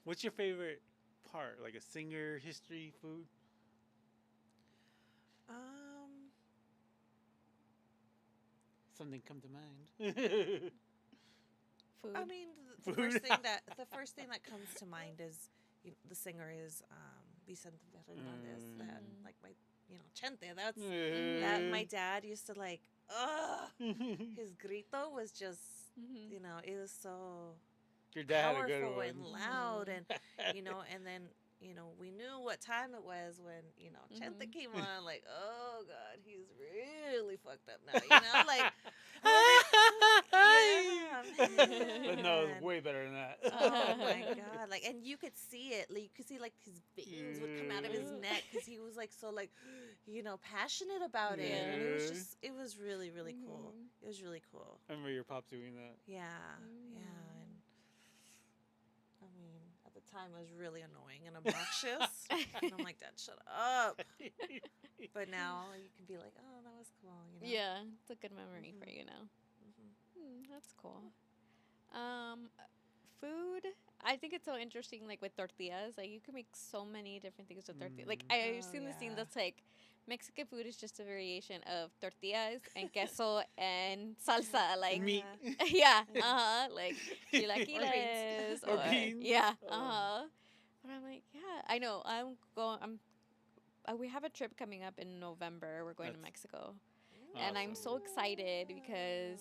What's your favorite part? Like a singer, history, food? Something come to mind? Food. I mean, the Food. first thing that comes to mind is the singer is Vicente Fernandez. That like my Chente. That my dad used to like. His grito was just it was so Your dad had a good powerful one. and loud and and then we knew what time it was when Chente came on, like, oh god, he's really fucked up now, like But no, it was way better than that. oh my god, like, and you could see it, like you could see like his veins would come out of his neck because he was like so like passionate about it, and it was really really cool. It was really cool. I remember your pops doing that. Yeah, and I mean, at the time it was really annoying and obnoxious. And I'm like, Dad, shut up. But now you can be like, oh, that was cool. Yeah, it's a good memory for you now. That's cool. Food. I think it's so interesting, like with tortillas. Like you can make so many different things with tortillas. Like I've seen this thing that's like Mexican food is just a variation of tortillas and queso and salsa. Like Meat. yeah, like chilaquiles Or beans. Yeah, Oh. But I'm like, yeah, I know. We have a trip coming up in November. We're going to Mexico, and I'm so excited because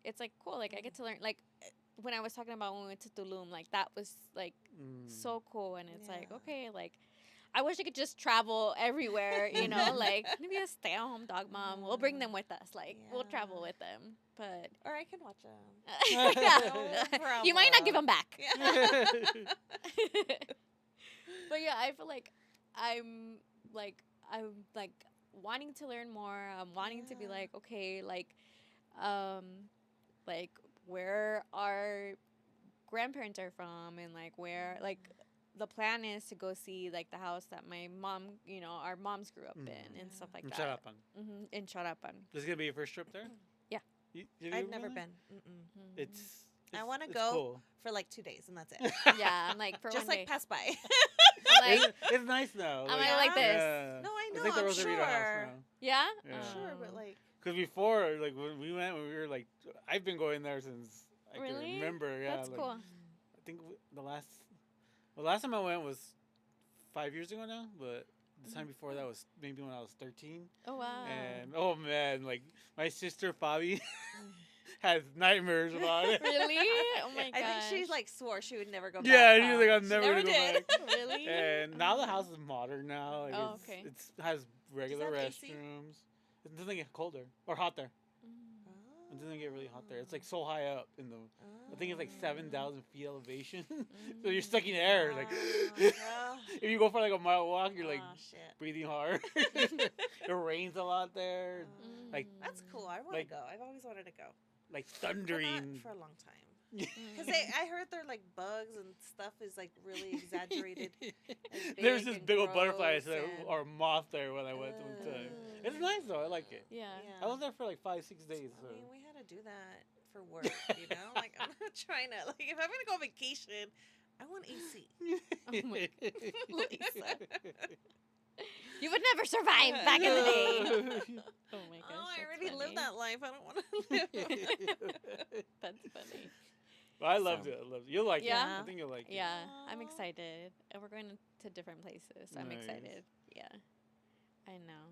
it's like cool. Like I get to learn. Like when I was talking about when we went to Tulum, like that was like so cool. And it's like, okay, like I wish I could just travel everywhere, like maybe a stay at home dog mom. We'll bring them with us. Like we'll travel with them. But or I can watch them. yeah. You might not give them back. Yeah. But yeah, I feel like I'm wanting to learn more. I'm wanting to be like, okay, like where our grandparents are from, and like where like the plan is to go see like the house that my mom, our moms grew up in and stuff like that. Charapan. In Charapan. This is gonna be your first trip there? Yeah. Have you I've ever never there? been. It's I want to it's go cool. for like 2 days and that's it. Yeah, I'm like for Just one like day. pass by. I'm like, It's nice though. I'm like this. Yeah. No, I know. It's like the I'm Rosarito house sure. now. Yeah. Yeah. I'm sure, but like. Because before, like when we went, we were like, I've been going there since I can Really? remember. Yeah, That's like, cool. I think the last time I went was 5 years ago now, but the time before that was maybe when I was 13. Oh wow. And oh man, like my sister Fabi has nightmares about it. Really? Oh my gosh. I think she like swore she would never go back. Yeah, she was like, I'm She never never gonna go did. back. Really? And now the house is modern now. Like Oh, it's, okay. It's has regular have AC? restrooms. It doesn't get colder or hot there. It doesn't get really hot there. It's like so high up in the. I think it's like 7,000 feet elevation. So you're stuck in the air. Like if you go for like a mile walk, you're like oh, shit. breathing hard. It rains a lot there. Like That's cool. I want to like- go. I've always wanted to go. like But not thundering. for a long time. Because I heard their like bugs and stuff is like really exaggerated. and There's big this and big old butterfly gross and- or moth there when I went one time. It's nice though. I like it. Yeah. I was there for like 5-6 days. So. I mean, we had to do that for work, Like, I'm not trying to, like, if I'm going to go on vacation, I want AC. Oh my Lisa. You would never survive back in the day. Oh my gosh. Oh, I that's already funny. lived that life. I don't want to live it. That's funny. Well, I loved it. I loved it. You'll like Yeah? it. I think you'll like it. Yeah, I'm Aw. excited. And we're going to different places. So I'm Nice. excited. Yeah. I know.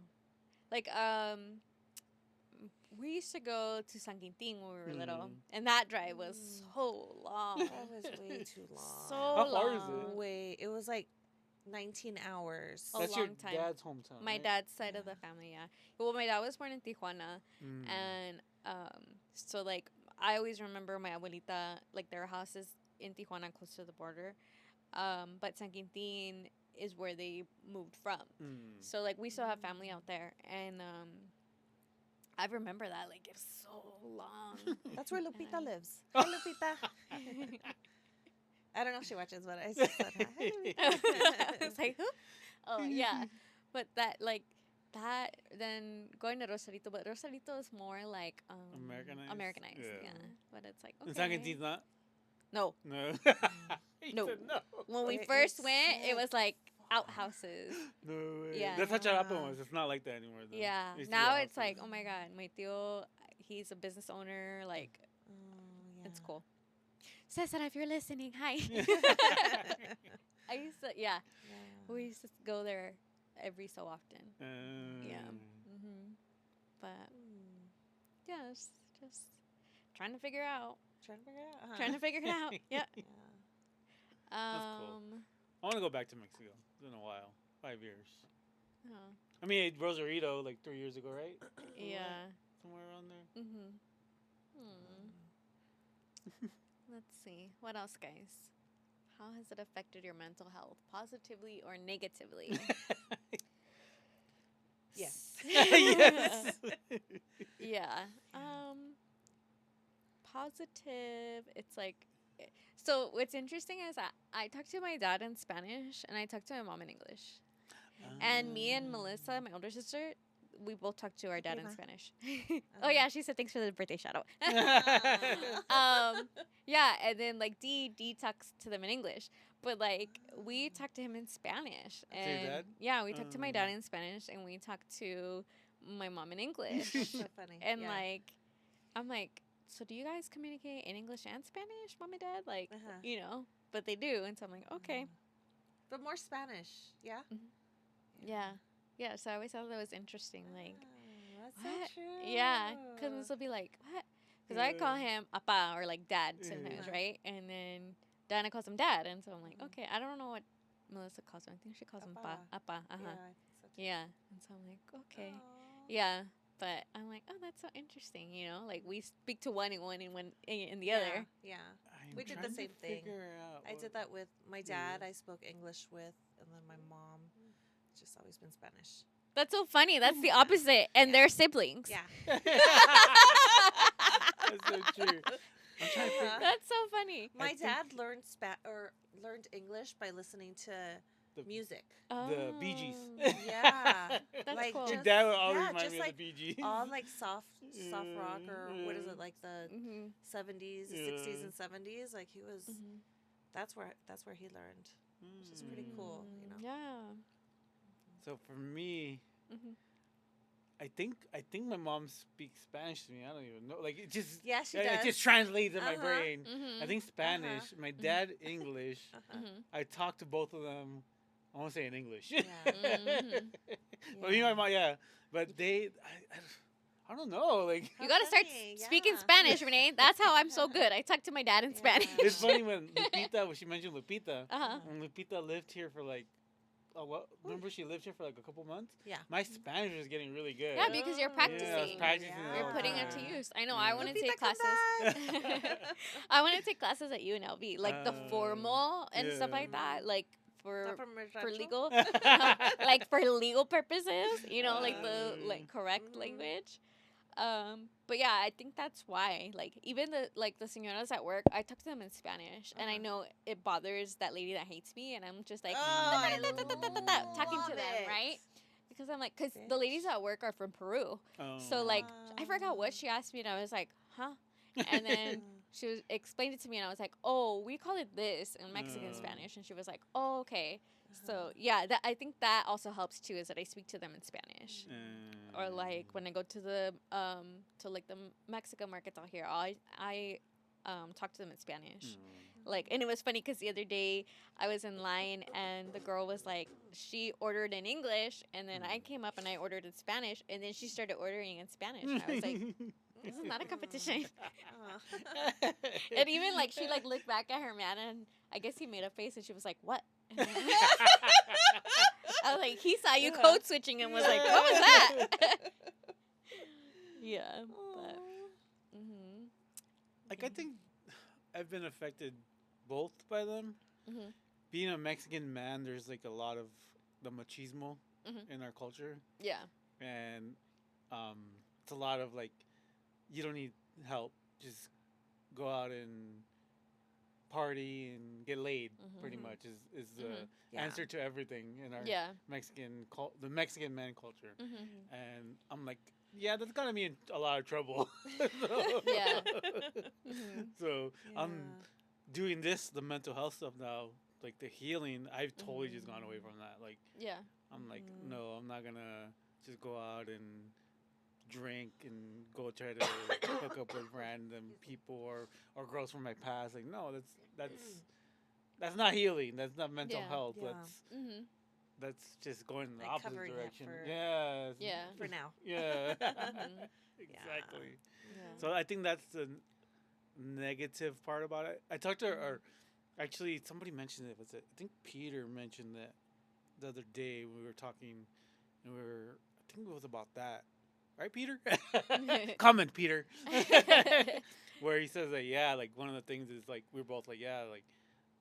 Like, we used to go to San Quintin when we were little, and that drive was so long. That was way too long. So How far is long. it? It was like 19 hours. A That's your long time. dad's hometown. My right? dad's side of the family, yeah. Well, my dad was born in Tijuana, and so like I always remember my abuelita, like their house is in Tijuana, close to the border, but San Quintin is where they moved from. So like we still have family out there, and I remember that like it's so long. That's where Lupita lives. Hi, Lupita. I don't know if she watches, but I just said hi, Lupita. It's like, who? Oh yeah, but that like that then going to Rosarito, but Rosarito is more like Americanized, yeah. But it's like okay. And San Quintin's not? No, No. He No. said no. when we It first is went, it so was like outhouses. No way. Yeah. That's how Chalapan was. It's not like that anymore, though. Yeah. It used to be Now houses. it's like, oh my god, my tío, he's a business owner. Like, it's cool. Cesar, if you're listening, hi. I used to, yeah. We used to go there every so often. Yeah. But yeah, it's just trying to figure out. Trying to figure it out. Trying to figure it out. Yeah. Yeah. That's cool. I want to go back to Mexico. It's been a while. 5 years. Oh, I mean, Rosarito like 3 years ago, right? yeah. Somewhere around there. Let's see. What else, guys? How has it affected your mental health, positively or negatively? Yes. Yes. Yeah. Positive. It's like, so what's interesting is I talk to my dad in Spanish and I talk to my mom in English. And me and Melissa, my older sister, we both talk to our dad in Spanish. Oh yeah, she said thanks for the birthday shout out. Yeah, and then like D talks to them in English, but like we talk to him in Spanish. To your dad? Yeah, we talk to my dad in Spanish, and we talk to my mom in English. That's so funny. And yeah. like, I'm like, so do you guys communicate in English and Spanish, mom and dad? Like, you know, but they do, and so I'm like, okay. But more Spanish, yeah? Yeah. Yeah, so I always thought that was interesting. Like, That's what? so true. Yeah, because this will be like, what? Because I call him Appa or like Dad sometimes, right? And then Diana calls him Dad, and so I'm like, okay, I don't know what Melissa calls him. I think she calls him Pa. Appa. Yeah, I think so too. Yeah, and so I'm like, okay, Aw. yeah. But I'm like, oh, that's so interesting, you know? Like we speak to one in one and one in the Yeah, other. Yeah. I'm We did the trying to same thing. figure out I what- did that with my dad. I spoke English with, and then my mom. It's just always been Spanish. That's so funny. That's the opposite, and they're siblings. Yeah. That's so true. I'm trying to figure. That's so funny. My think- dad learned learned English by listening to The- music. The Bee Gees. Oh. Yeah. That's Like, cool. Your just- dad would always yeah, remind just me like of the Bee Gees. all like soft rock, or what is Yeah. it, like the Mm-hmm. 70s, Yeah. 60s and 70s. Like he was Mm-hmm. that's where he learned, which is pretty cool, you know. Yeah. So for me, Mm-hmm. I think my mom speaks Spanish to me. I don't even know. Like it just Yeah, she it does. just translates in my Uh-huh. brain. Mm-hmm. I think Spanish. My dad English. Mm-hmm. I talk to both of them. I won't say in English. Yeah. Mhm. But you know, my mom, yeah. But I don't know. Like You How gotta start funny, speaking yeah. Spanish, Renee. That's how I'm so good. I talk to my dad in Yeah. Spanish. it's funny when Lupita, when she mentioned Lupita, Uh-huh. when Lupita lived here for like, remember she lived here for like a couple months? Yeah. My Spanish was getting really good. Yeah, because you're Oh, practicing. Yeah, I was practicing You're all putting the it to time. use. I know. Yeah. I want to take Lupita, come classes. back. I want to take classes at UNLV, like the formal and stuff like yeah. that, like Not for from Red for Rancho? legal, like for legal purposes. You know, like the like correct Mhm. language. But yeah, I think that's why. Like even the señoras at work, I talk to them in Spanish, and I Uh-huh. know it bothers that lady that hates me, and I'm just like Oh, I talking to love them, it. right? Because I'm like, because the ladies at work are from Peru, Oh. so like I forgot what she asked me, and I was like, huh? And then she explained it to me, and I was like, oh, we call it this in Mexican Spanish, and she was like, oh, okay. So yeah, I think that also helps too, is that I speak to them in Spanish. Or like when I go to the to like the Mexican markets out here, I talk to them in Spanish. Like, and it was funny because the other day I was in line and the girl was like, she ordered in English, and then I came up and I ordered in Spanish, and then she started ordering in Spanish. And I was like, this is not a competition. Oh. And even like she like looked back at her man, and I guess he made a face, and she was like, "What?" And then I was like, "He saw you Yeah. code switching and was like, what was that?" Yeah, but Like, I think I've been affected both by them. Mhm. Being a Mexican man, there's like a lot of the machismo Mhm. in our culture, yeah, and it's a lot of like, you don't need help, just go out and party and get laid. Pretty Mhm. much is the Mhm. Yeah. answer to everything in our yeah, the Mexican man culture. Mhm. And I'm like, yeah, that's gonna be in a lot of trouble. Yeah. Mhm. So I'm Yeah. doing the mental health stuff now, like the healing. I've totally just gone away from that. Like, yeah, I'm like, Mhm. no, I'm not gonna just go out and drink and go try to hook up with random people or girls from my past. Like, no, that's not healing. That's not mental Yeah. health. Yeah. That's just going in the Like opposite covering it direction. for- Yeah. Yeah. For now. Yeah. Mhm. Exactly. Yeah. So I think that's the negative part about it. I talked to her, or actually somebody mentioned it. Was it? I think Peter mentioned that the other day we were talking, and I think it was about that, right, Peter? Comment, Peter. Where he says that, yeah, like one of the things is like we're both like, yeah, like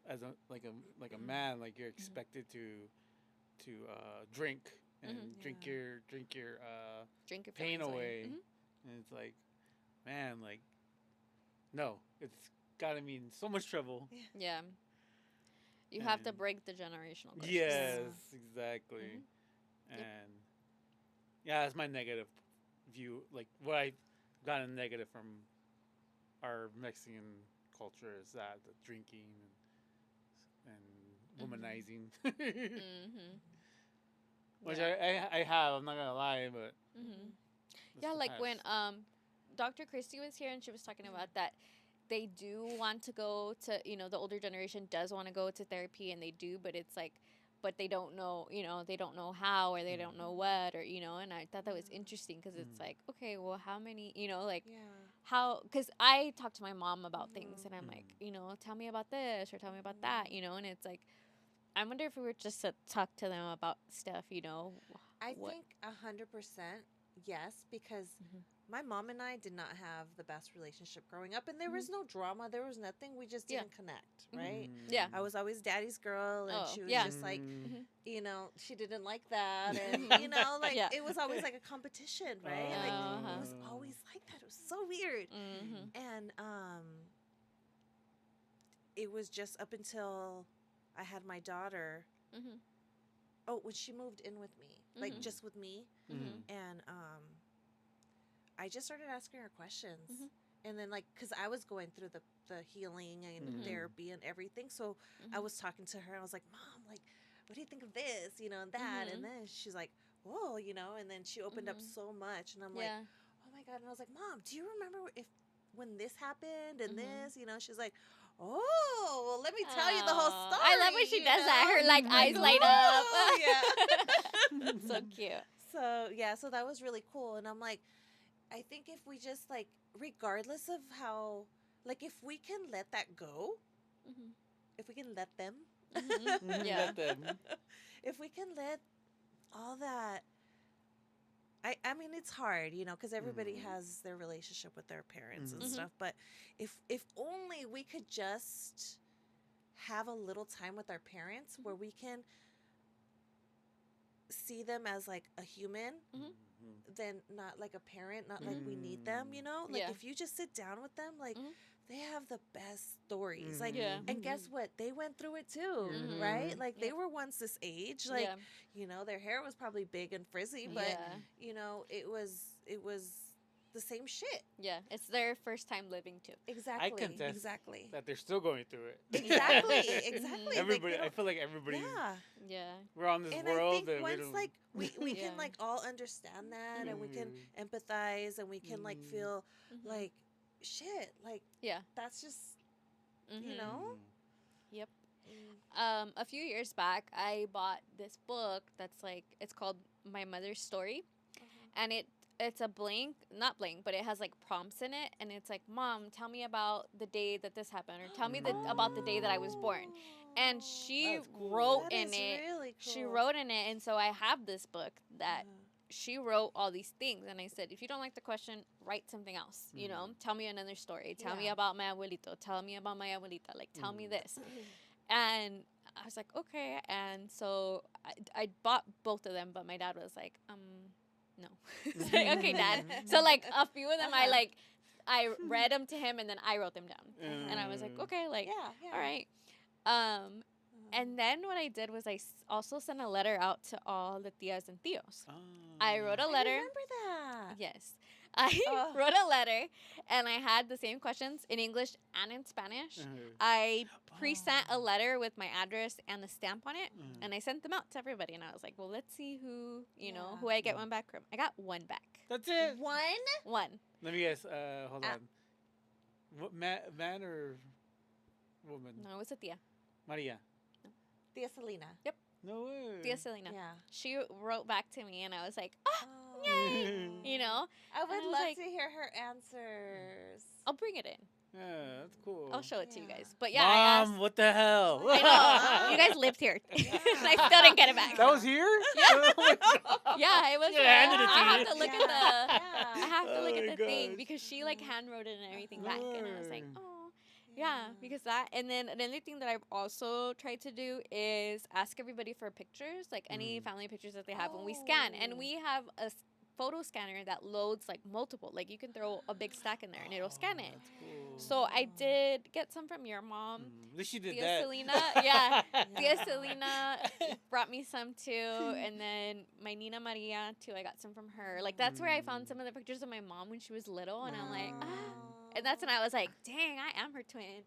as a man, like you're expected to drink and Mhm. drink Yeah. your Drink your pain feelings away. Mhm. And it's like, man, like, no, it's gotta mean so much trouble. Yeah, you have to And- break the generational curses. Yes, exactly. Mhm. Yep. And yeah, that's my negative view. Like what I got a negative from our Mexican culture is that the drinking and womanizing, Mhm. which Yeah. I have. I'm not gonna lie, but Mhm. that's Yeah, the like when past. Dr. Christie was here and she was talking about that they do want to go to, the older generation does want to go to therapy, and they do, but it's like, but they don't know, they don't know how, or they don't know what, or, and I thought that was interesting because it's like, okay, well, how many, like Yeah. how, because I talk to my mom about things and I'm Mhm. like, tell me about this or tell me about that, and it's like, I wonder if we were just to talk to them about stuff, I what- think 100% yes, because Mhm. my mom and I did not have the best relationship growing up, and there was no drama. There was nothing. We just Yeah. didn't connect, Mhm. right? Yeah. I was always daddy's girl, and Oh, she was yeah. just like, Mhm. she didn't like that, and like Yeah. it was always like a competition, right? Like it was Uh-huh. always like that. It was so weird, Mhm. and it was just up until I had my daughter. Mhm. Oh, when she moved in with me, like Mhm. just with me, Mhm. and I just started asking her questions, Mhm. and then like because I was going through the healing and Mhm. therapy and everything, so I Mhm. was talking to her. I was like, Mom, like, what do you think of this, and that, Mhm. and then she's like, whoa, and then she opened up Mhm. so much, and I'm Yeah. like, oh my god, and I was like, Mom, do you remember when this happened and Mhm. this, she's like, oh, well, let me tell you the whole Aw, story. I love when she does that. Her like Like, eyes light up. "Whoa," yeah. So cute. So yeah, so that was really cool, and I'm like, I think if we just like, regardless of how, like, if we can let that go, Mhm. if we can let them, Mhm. Yeah. Let them. if we can let all that, I mean, it's hard, because everybody Mhm. has their relationship with their parents and Mhm. stuff, but if only we could just have a little time with our parents where we can see them as like a human, Mhm. then not like a parent, not like we need them, like Yeah. if you just sit down with them, like Mhm. they have the best stories, like, Yeah. and guess what, they went through it too, Mhm. right? Like they Yep. were once this age, like, Yeah. their hair was probably big and frizzy, but Yeah. it was the same shit. Yeah. It's their first time living too. Exactly. contest Exactly. that they're still going through it. Exactly. Exactly. Like, Everybody, I feel like everybody. yeah. Yeah. We're on this And world I think that we once don't. like we Yeah. can like all understand that, and we can Mhm. empathize, and we can like feel Mhm. like shit, like Yeah. that's just Mhm. know? A few years back, I bought this book that's like, it's called My Mother's Story, and it's a blank, not blank, but it has like prompts in it, and it's like, Mom, tell me about the day that this happened, or tell me about the day that I was born. And she That's cool. wrote That in is it. really cool. She wrote in it, and so I have this book that she wrote all these things, and I said, if you don't like the question, write something else. You know, tell me another story. Tell me Yeah. about my abuelito. Tell me about my abuelita. Like, tell me this. And I was like, okay. And so I bought both of them, but my dad was like, no. It's like, okay, Dad. So like a few of them, I read them to him, and then I wrote them down. And I was like, okay, like, Yeah. all right. And then what I did was I also sent a letter out to all the tias and tios. I wrote a letter. I remember that. Yes. I wrote a letter, and I had the same questions in English and in Spanish. I pre-sent a letter with my address and the stamp on it, and I sent them out to everybody. And I was like, well, let's see who, who I get one back from. I got one back. That's it. One. Let me guess. Hold Ah. on. What man or woman? No, it was a tia. Maria. Tia Selena. No way. Tia Selena. Yeah. She wrote back to me, and I was like, Yay. you know, I would I was love like- to hear her answers. I'll bring it in. Yeah, that's cool. I'll show it to you Yeah. guys. But yeah, I Mom, what the hell? asked. I know. You guys lived here. And I still didn't get it back. That was here? Oh my God. Yeah, it was. Should've handed it to I you. have to look at the. Yeah. I have to Oh look my at the thing gosh. because she like hand wrote it and everything back, and I was like, Word. oh. Yeah, because that, and then another thing that I've also tried to do is ask everybody for pictures, like any family pictures that they have when we scan. And Oh. we have a photo scanner that loads like multiple, like you can throw a big stack in there and it'll scan it. That's cool. So I did get some from your mom. At least you did Tia that. Selena, yeah. Tia Selena brought me some too, and then my Nina Maria too. I got some from her. Like that's where I found some of the pictures of my mom when she was little, and I'm like, and that's when I was like, dang, I am her twin.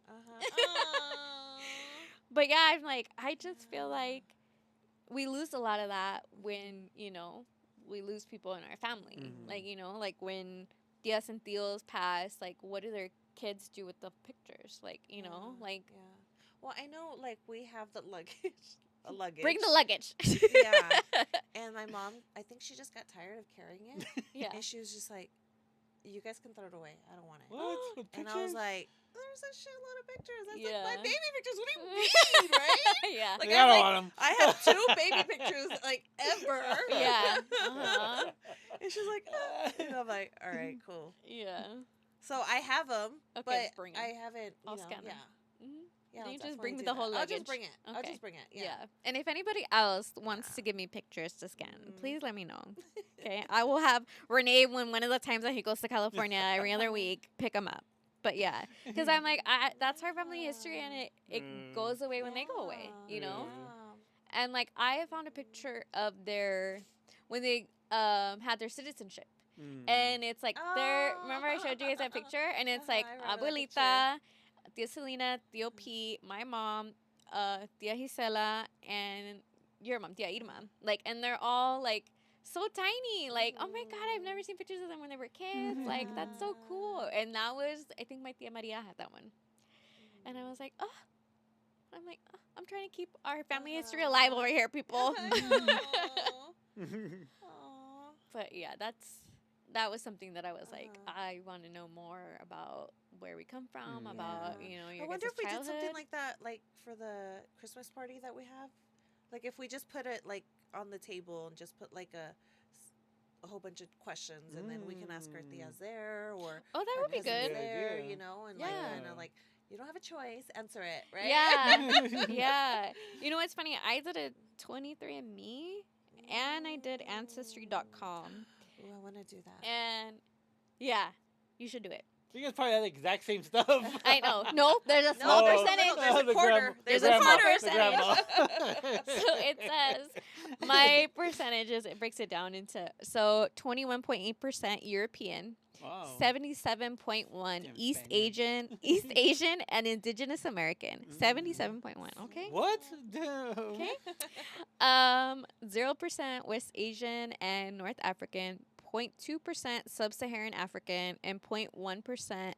But yeah, I'm like, I just feel like we lose a lot of that when we lose people in our family. Like like when tias and tios pass, like what do their kids do with the pictures? Like like. Yeah. Well, I know, like, we have the luggage. A luggage. Bring the luggage. Yeah. And my mom, I think she just got tired of carrying it. Yeah. And she was just like, you guys can throw it away. I don't want it. What? With And I was pictures? like, there's a shitload of pictures. I was Yeah. like, my baby pictures. What do you mean, right? Yeah. Like, Yeah, I I, don't like, want 'em. I have 2 baby pictures, like, ever. Yeah. Uh-huh. And she's like, and I'm like, all right, cool. Yeah. So I have them, Okay, but bring 'em. I haven't, I'll scan 'em. yeah. Mhm. Yeah, You I'll just definitely bring me do the that. whole I'll luggage. just bring it. I'll Okay. just bring it. Yeah. Yeah. And if anybody else wants to give me pictures to scan, please let me know. Okay. I will have Renee, when one of the times that he goes to California every other week, pick him up. But yeah, because I'm like, that's our family history, and it goes away when they go away, Yeah. And like I found a picture of when they had their citizenship. And it's like remember I showed you guys that picture, and it's like I remember Abuelita, Tia Selena, Tio Pete, my mom, Tia Gisela, and your mom, Tia Irma. Like, and they're all like so tiny. Like, oh my God, I've never seen pictures of them when they were kids. Like, that's so cool. And that was, I think my Tia Maria had that one. And I was like, I'm trying to keep our family history alive over here, people. But yeah, that was something that I was like, I want to know more about where we come from, about your I wonder guys' if we did childhood. something like that, like for the Christmas party that we have. Like if we just put it like on the table and just put like a whole bunch of questions, and then we can ask our tias there, or Oh, that our would be cousins good. there, idea. and like Yeah. kind of like you don't have a choice, answer it, right? Yeah. Yeah. You know what's funny? I did a 23andMe and I did Ancestry.com. Ooh, I want to do that. And yeah, you should do it. You guys probably have the exact same stuff. I know. No, there's a small No, percentage. there's a The quarter. There's the a small grandma, the percentage. grandma. So it says my percentages, it breaks it down into 21.8% European, Wow. 77.1 Damn East Spaniard. Asian and Indigenous American. 77.1, okay? What? Damn. Okay. 0% West Asian and North African, 0.2% Sub-Saharan African, and 0.1%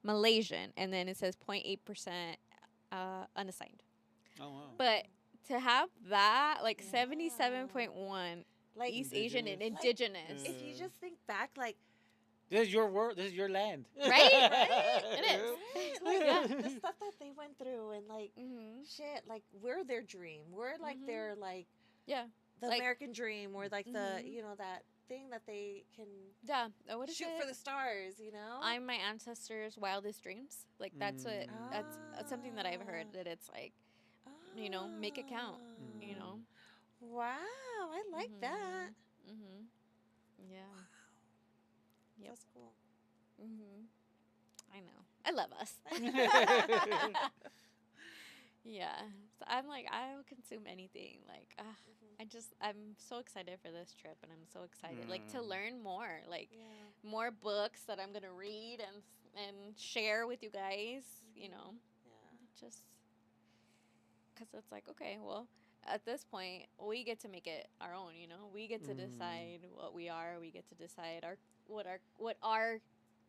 Malaysian. And then it says 0.8% unassigned. Oh wow. But to have that, like Yeah. 77.1 Like East Asian and Indigenous. indigenous. if you just think back, like This is your world. This is your land. Right? It is. right, like Yeah. the stuff that they went through and like Mm-hmm. shit, like we're their dream. We're like Mhm. their like Yeah. the Like- American dream, or like the Mhm. you know that thing that they can Yeah. What is shoot it? for the stars. You know, I'm my ancestors' wildest dreams. Like that's what that's something that I've heard, that it's like, you know, make it count. Ah. You know. Wow, I like that. Mhm. Yeah. Yep. That's cool. Mhm. I know. I love us. Yeah. So I'm like, I'll consume anything. Like, I'm so excited for this trip, and I'm so excited, like, to learn more, like, Yeah. more books that I'm gonna read and share with you guys. You know, Yeah. just because it's like, okay, well, at this point, we get to make it our own. You know, we get to decide what we are. We get to decide what our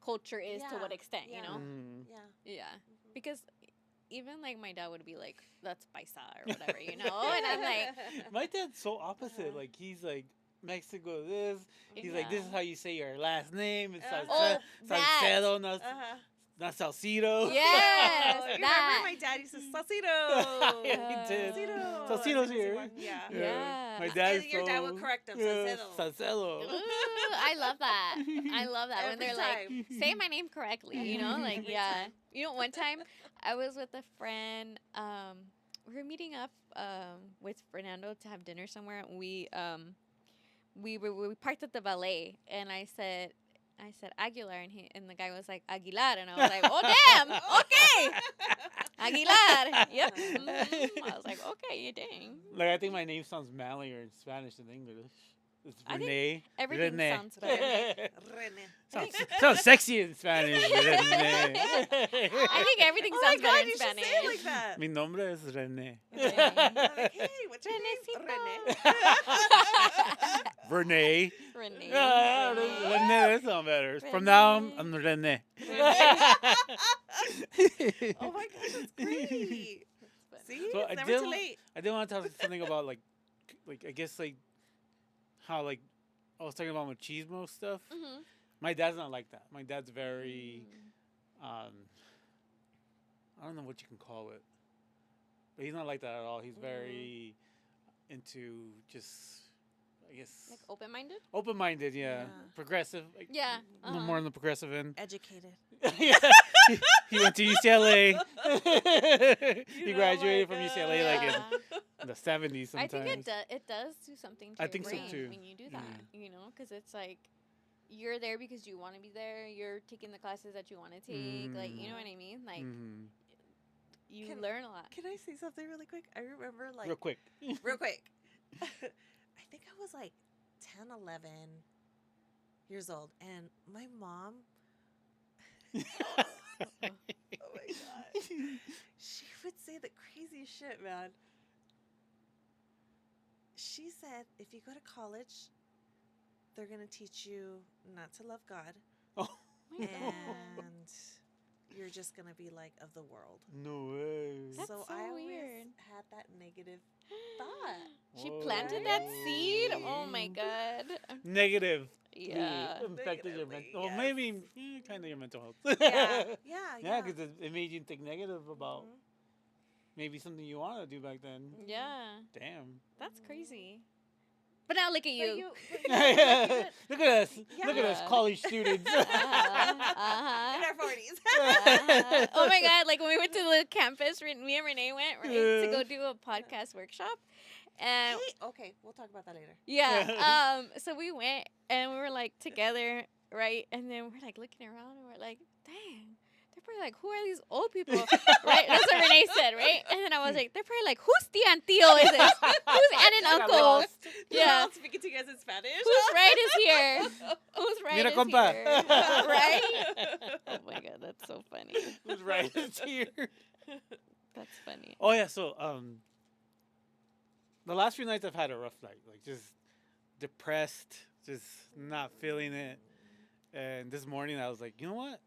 culture is, to what Yeah. extent. You know, Yeah. yeah, because even like my dad would be like, "That's paisa" or whatever, you know, and I'm like, My dad's so opposite. Like he's like Mexico this. He's like, this is Yeah. how you say your last name. It's Oh, that. Salcedo, not Uh-huh. not Salcido. Yes, Oh, you that. remember my dad used to Salcido. Yeah, he did. Salcido. Salcido's As here. one, Yeah. Yeah. My dad's And your dad would correct him, Salcedo. Salcedo. Ooh, I love that. I love that when Every they're time. like, say my name correctly, you know, like, Every yeah. time. You know, one time I was with a friend. We were meeting up with Fernando to have dinner somewhere. And we parked at the valet, and I said Aguilar, and the guy was like Aguilar, and I was like, oh damn, okay, Aguilar. Yep. I was like, okay, dang. Like I think my name sounds manlier in Spanish than English. It's I think Renee. everything Renee. sounds better. Rene. sounds sexy in Spanish. Renee. I think everything Oh my sounds better God, in you should Spanish. say it like that. Mi nombre es René. I'm like, hey, what's your name? Renecito. Rene. Renee. Renee. Yeah, Renee, that sounds better. From now on, I'm Renee. Oh my gosh, that's great. See, So it's I never did- too late. I did want to talk something about like I guess like how like I was talking about machismo stuff. Mhm. My dad's not like that. My dad's very I don't know what you can call it, but he's not like that at all. He's very into just I guess Like open-minded. open-minded. Yeah, Yeah. progressive. Like, Yeah. a little more on the progressive end. Educated. Yeah. he went to UCLA. he You know, graduated like, from UCLA like Yeah. in the 70s I sometimes. think it does do something to I your think so, brain too. when you do that, you know, because it's like you're there because you want to be there. You're taking the classes that you want to take. Like, you know what I mean? Like, Mhm. you Can- learn a lot. Can I say something really quick? I remember like Real quick. real quick. I think I was like 10, 11 years old, and my mom, oh my God, she would say the craziest shit, man. She said, if you go to college, they're going to teach you not to love God, Oh, Oh my God. and you're just going to be like of the world. no way. That's so so I always weird. had that negative thought. She planted that seed. Oh my Whoa. God. Negative. Yeah. Impacted your Negatively, mental. Well, yes. maybe kind of your mental health. Yeah, yeah, Yeah, because it made you think negative about Mhm. maybe something you want to do back then. Yeah. Damn. That's crazy. But now look at But you. Look at us. Look at us, Yeah. college students. Uh-huh. In our 40s. Uh-huh. Oh my God! Like when we went to the campus, me and Renee went to go do a podcast workshop, and Okay, we'll talk about that later. yeah. So we went and we were like together, right? And then we're like looking around and we're like, dang. They're probably like, who are these old people? Right? That's what Renee said, right? And then I was like, they're probably like, who's tia and tío is this? Who's aunt and Got uncle? lost. Yeah. All speaking to you guys in Spanish. Whose right is here? Whose right Mira, is compa. here? Right? Oh my God, that's so funny. Who's right is here. That's funny. Oh yeah, so the last few nights I've had a rough night, like just depressed, just not feeling it. And this morning I was like, you know what?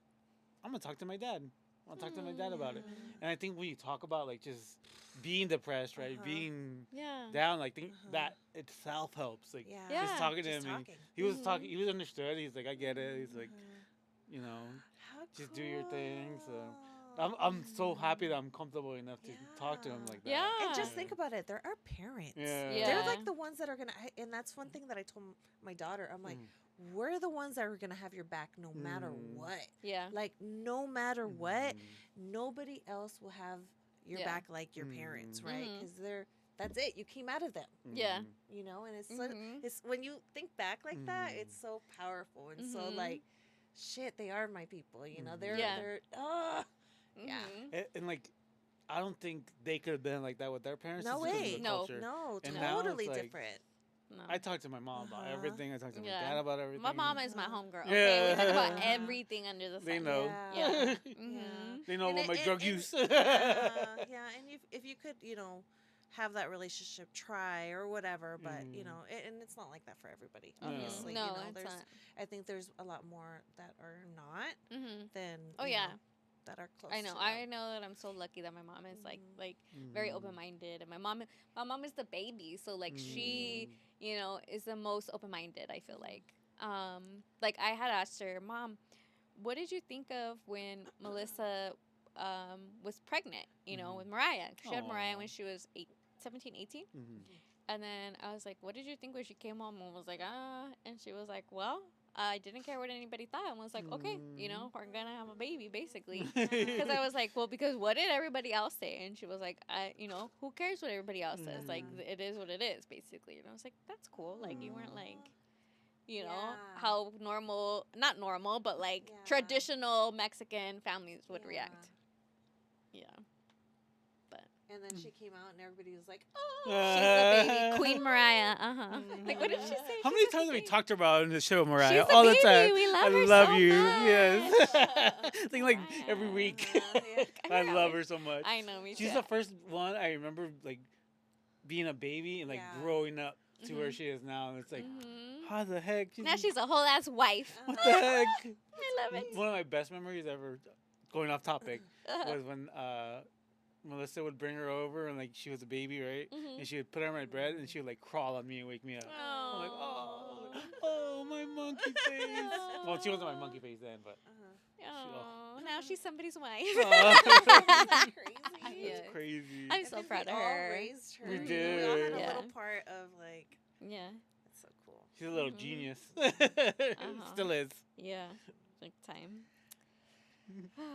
I'm gonna talk to my dad. I'll talk to my dad about it. And I think when you talk about like just being depressed, right, being down, like think that itself helps. Like Yeah. just talking to Just him, and talking. he was talking, he was understood. He's like, I get it. He's like, you know, How just do your thing. So cool. I'm so happy that I'm comfortable enough to talk to him like that. Yeah. And just think about it. They're our parents. Yeah. They're like the ones that are going to, and that's one thing that I told my daughter. I'm like, we're the ones that are going to have your back no matter what. Yeah. Like, no matter what, nobody else will have your back like your parents, right? Because that's it. You came out of them. Yeah. You know, and it's when you think back like that, it's so powerful and so like, shit, they are my people. You know, they're And like, I don't think they could have been like that with their parents. No just because of way. the No. culture. No, And now totally it's like- different. No. I talk to my mom about everything. I talk to my dad about everything. My mom is my homegirl. Yeah. Okay, we talk about everything under the sun. They know. Yeah. Yeah. They know And about my it- drug and- use. yeah, and if you could, you know, have that relationship, try or whatever, but you know, and it's not like that for everybody. Obviously, No, you know, it's there's. not. I think there's a lot more that are not than. Oh, you yeah. know, that are close. I know. To I them. know that I'm so lucky that my mom is like very open minded, and my mom is the baby, so like she, you know, is the most open minded. I feel like I had asked her, Mom, what did you think of when Melissa was pregnant? You know, with Mariah. She had Mariah when she was 17, 18. And then I was like, what did you think when she came home and was like, and she was like, well, I didn't care what anybody thought. And was like, okay, you know, we're going to have a baby, basically. Because I was like, well, because what did everybody else say? And she was like, you know, who cares what everybody else says? Like, it is what it is, basically. And I was like, that's cool. Like, you weren't like, you know, how normal, not normal, but like traditional Mexican families would react. Yeah. And then she came out, and everybody was like, She's the baby. Queen Mariah. Like, what did she say? How many times have we talked about in the show, Mariah? She's the All baby. the time. We love I her love so you. much. Yes. I think like every Mariah. week. I I know. love her so much. I know, me too. She's the first one I remember like being a baby and like growing up to where she is now. And it's like, how the heck? Now she's a whole ass wife. What the heck? I love it. One of my best memories ever, going off topic, was when Melissa would bring her over and like she was a baby, right? And she would put her on my bed and she would like crawl on me and wake me up. I'm like, oh, my monkey face. Well, she wasn't my monkey face then, but. Oh, now she's somebody's wife. That's crazy. Yeah. It's crazy. I'm I so think proud we of all her. raised her. We you know, we all had did. a Yeah. little part of like. Yeah. That's so cool. She's a little genius. Still is. Yeah. Big time. All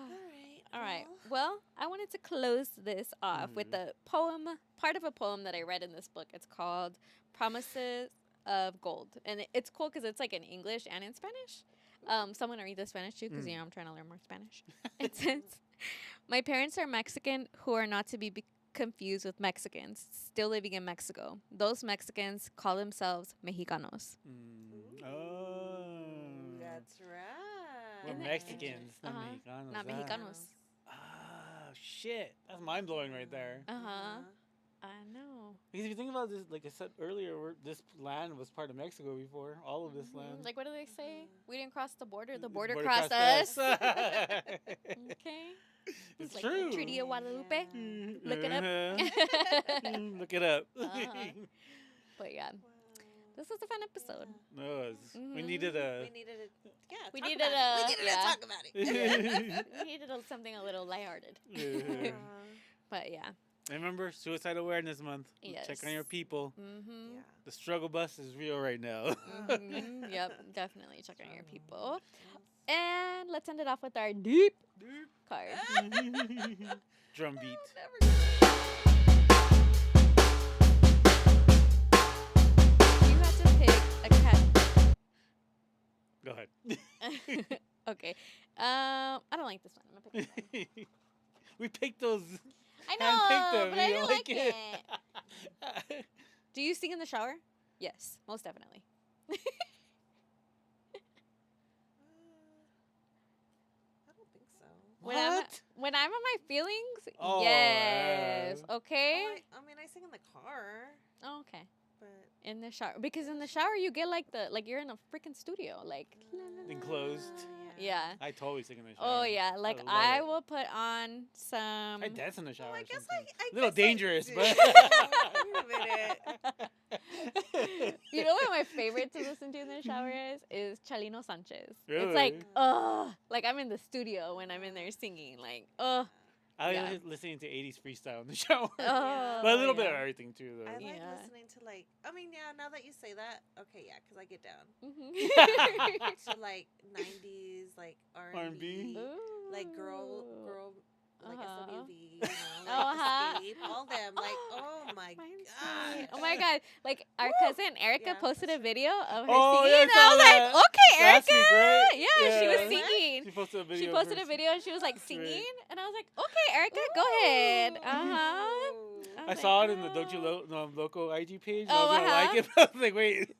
All right. Well, I wanted to close this off with a poem, part of a poem that I read in this book. It's called Promises of Gold. And it's cool because it's like in English and in Spanish. So I'm going to read the Spanish too because, you know, I'm trying to learn more Spanish. It says, my parents are Mexican who are not to be confused with Mexicans still living in Mexico. Those Mexicans call themselves Mexicanos. Oh. That's right. We're Isn't it Mexicans, not Uh-huh. Mexicanos. Not Mexicanos. Ah, shit. That's mind blowing right there. I know. Because if you think about this, like I said earlier, this land was part of Mexico before. All of this land. Like, what do they say? We didn't cross the border crossed us. Okay. It's like true. The Treaty of Guadalupe. Look it up. Look it up. But yeah, this was a fun episode. No, we needed a. We needed it. Yeah. We talk needed about it. a- We needed yeah. to talk about it. We needed something a little lighthearted. But yeah. Remember, Suicide Awareness Month. Yes. Check on your people. Mm-hmm. Yeah. The struggle bus is real right now. Yep, definitely check on your people. And let's end it off with our deep card. Drum beat. You had to pick a cat. Go ahead. Okay. I don't like this one. I'm gonna pick this one. We picked those. I Handpicked know, them. but You I don't didn't like like it. Do you sing in the shower? Yes, most definitely. I don't think so. What? When I'm on my feelings, Oh, yes. Okay. I mean, I sing in the car, Oh, okay. but In the shower, because in the shower you get like you're in a freaking studio, like Enclosed. yeah. I totally sing in the shower. Oh yeah, like love I it. will put on some. I dance in the shower. I guess sometimes. I a little guess dangerous, I but. Wait a minute. You know what my favorite to listen to in the shower is Chalino Sanchez. Really? It's like like I'm in the studio when I'm in there singing, like I Yeah. like listening to 80s freestyle in the shower. oh, But a little bit of yeah. everything too, though. I like Yeah. listening to like. I mean, yeah. Now that you say that, okay, yeah, because I get down Mhm. to like '90s, like R&B, Ooh. like girl, like Uh-huh. SWV, you know, like Uh-huh. Escape, all them. Like, oh my Mine's god, sweet. Oh my god! Like our cousin Erica Yeah, posted a video of her Oh, singing, yeah, I and I saw was that. like, "Okay, Last Erica." week, right? Yeah, she was Yeah. singing. She posted a video. She of posted her a video and she was like That's right. singing, and I was like, "Okay, Erica, go ahead." Ooh. Uh-huh. I saw it in the Don't You Loco IG page. Oh, I was gonna like uh-huh. it, but I was like, wait,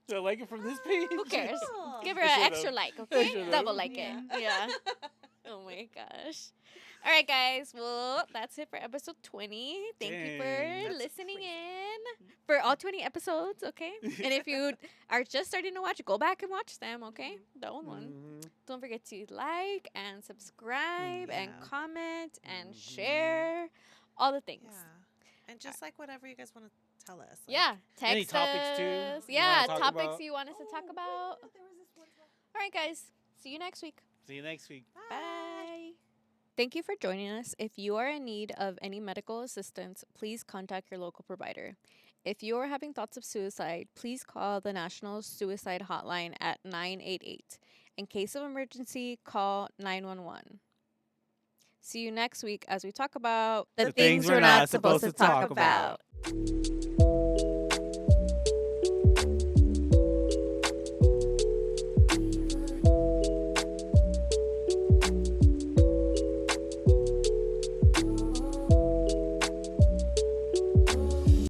do I like it from this page? Who cares? Oh. Give her I an should've. extra like, I okay? should've. Double like Yeah. it. Yeah. Oh my gosh. All right, guys. Well, that's it for episode 20. Thank you for Dang. That's listening crazy. in for all 20 episodes, okay? And if you are just starting to watch, go back and watch them, okay? The old one. Mhm. Don't forget to like and subscribe and Yeah. comment and Mhm. share all the things. Yeah, and just like whatever you guys want to tell us. Like, Yeah, text Any topics, too, us. you Yeah, wanna talk topics about? you want us to talk about. There was this one time. All right, guys. See you next week. See you next week. Bye. Thank you for joining us. If you are in need of any medical assistance, please contact your local provider. If you are having thoughts of suicide, please call the National Suicide Hotline at 988. In case of emergency, call 911. See you next week as we talk about the things we're not supposed to talk about.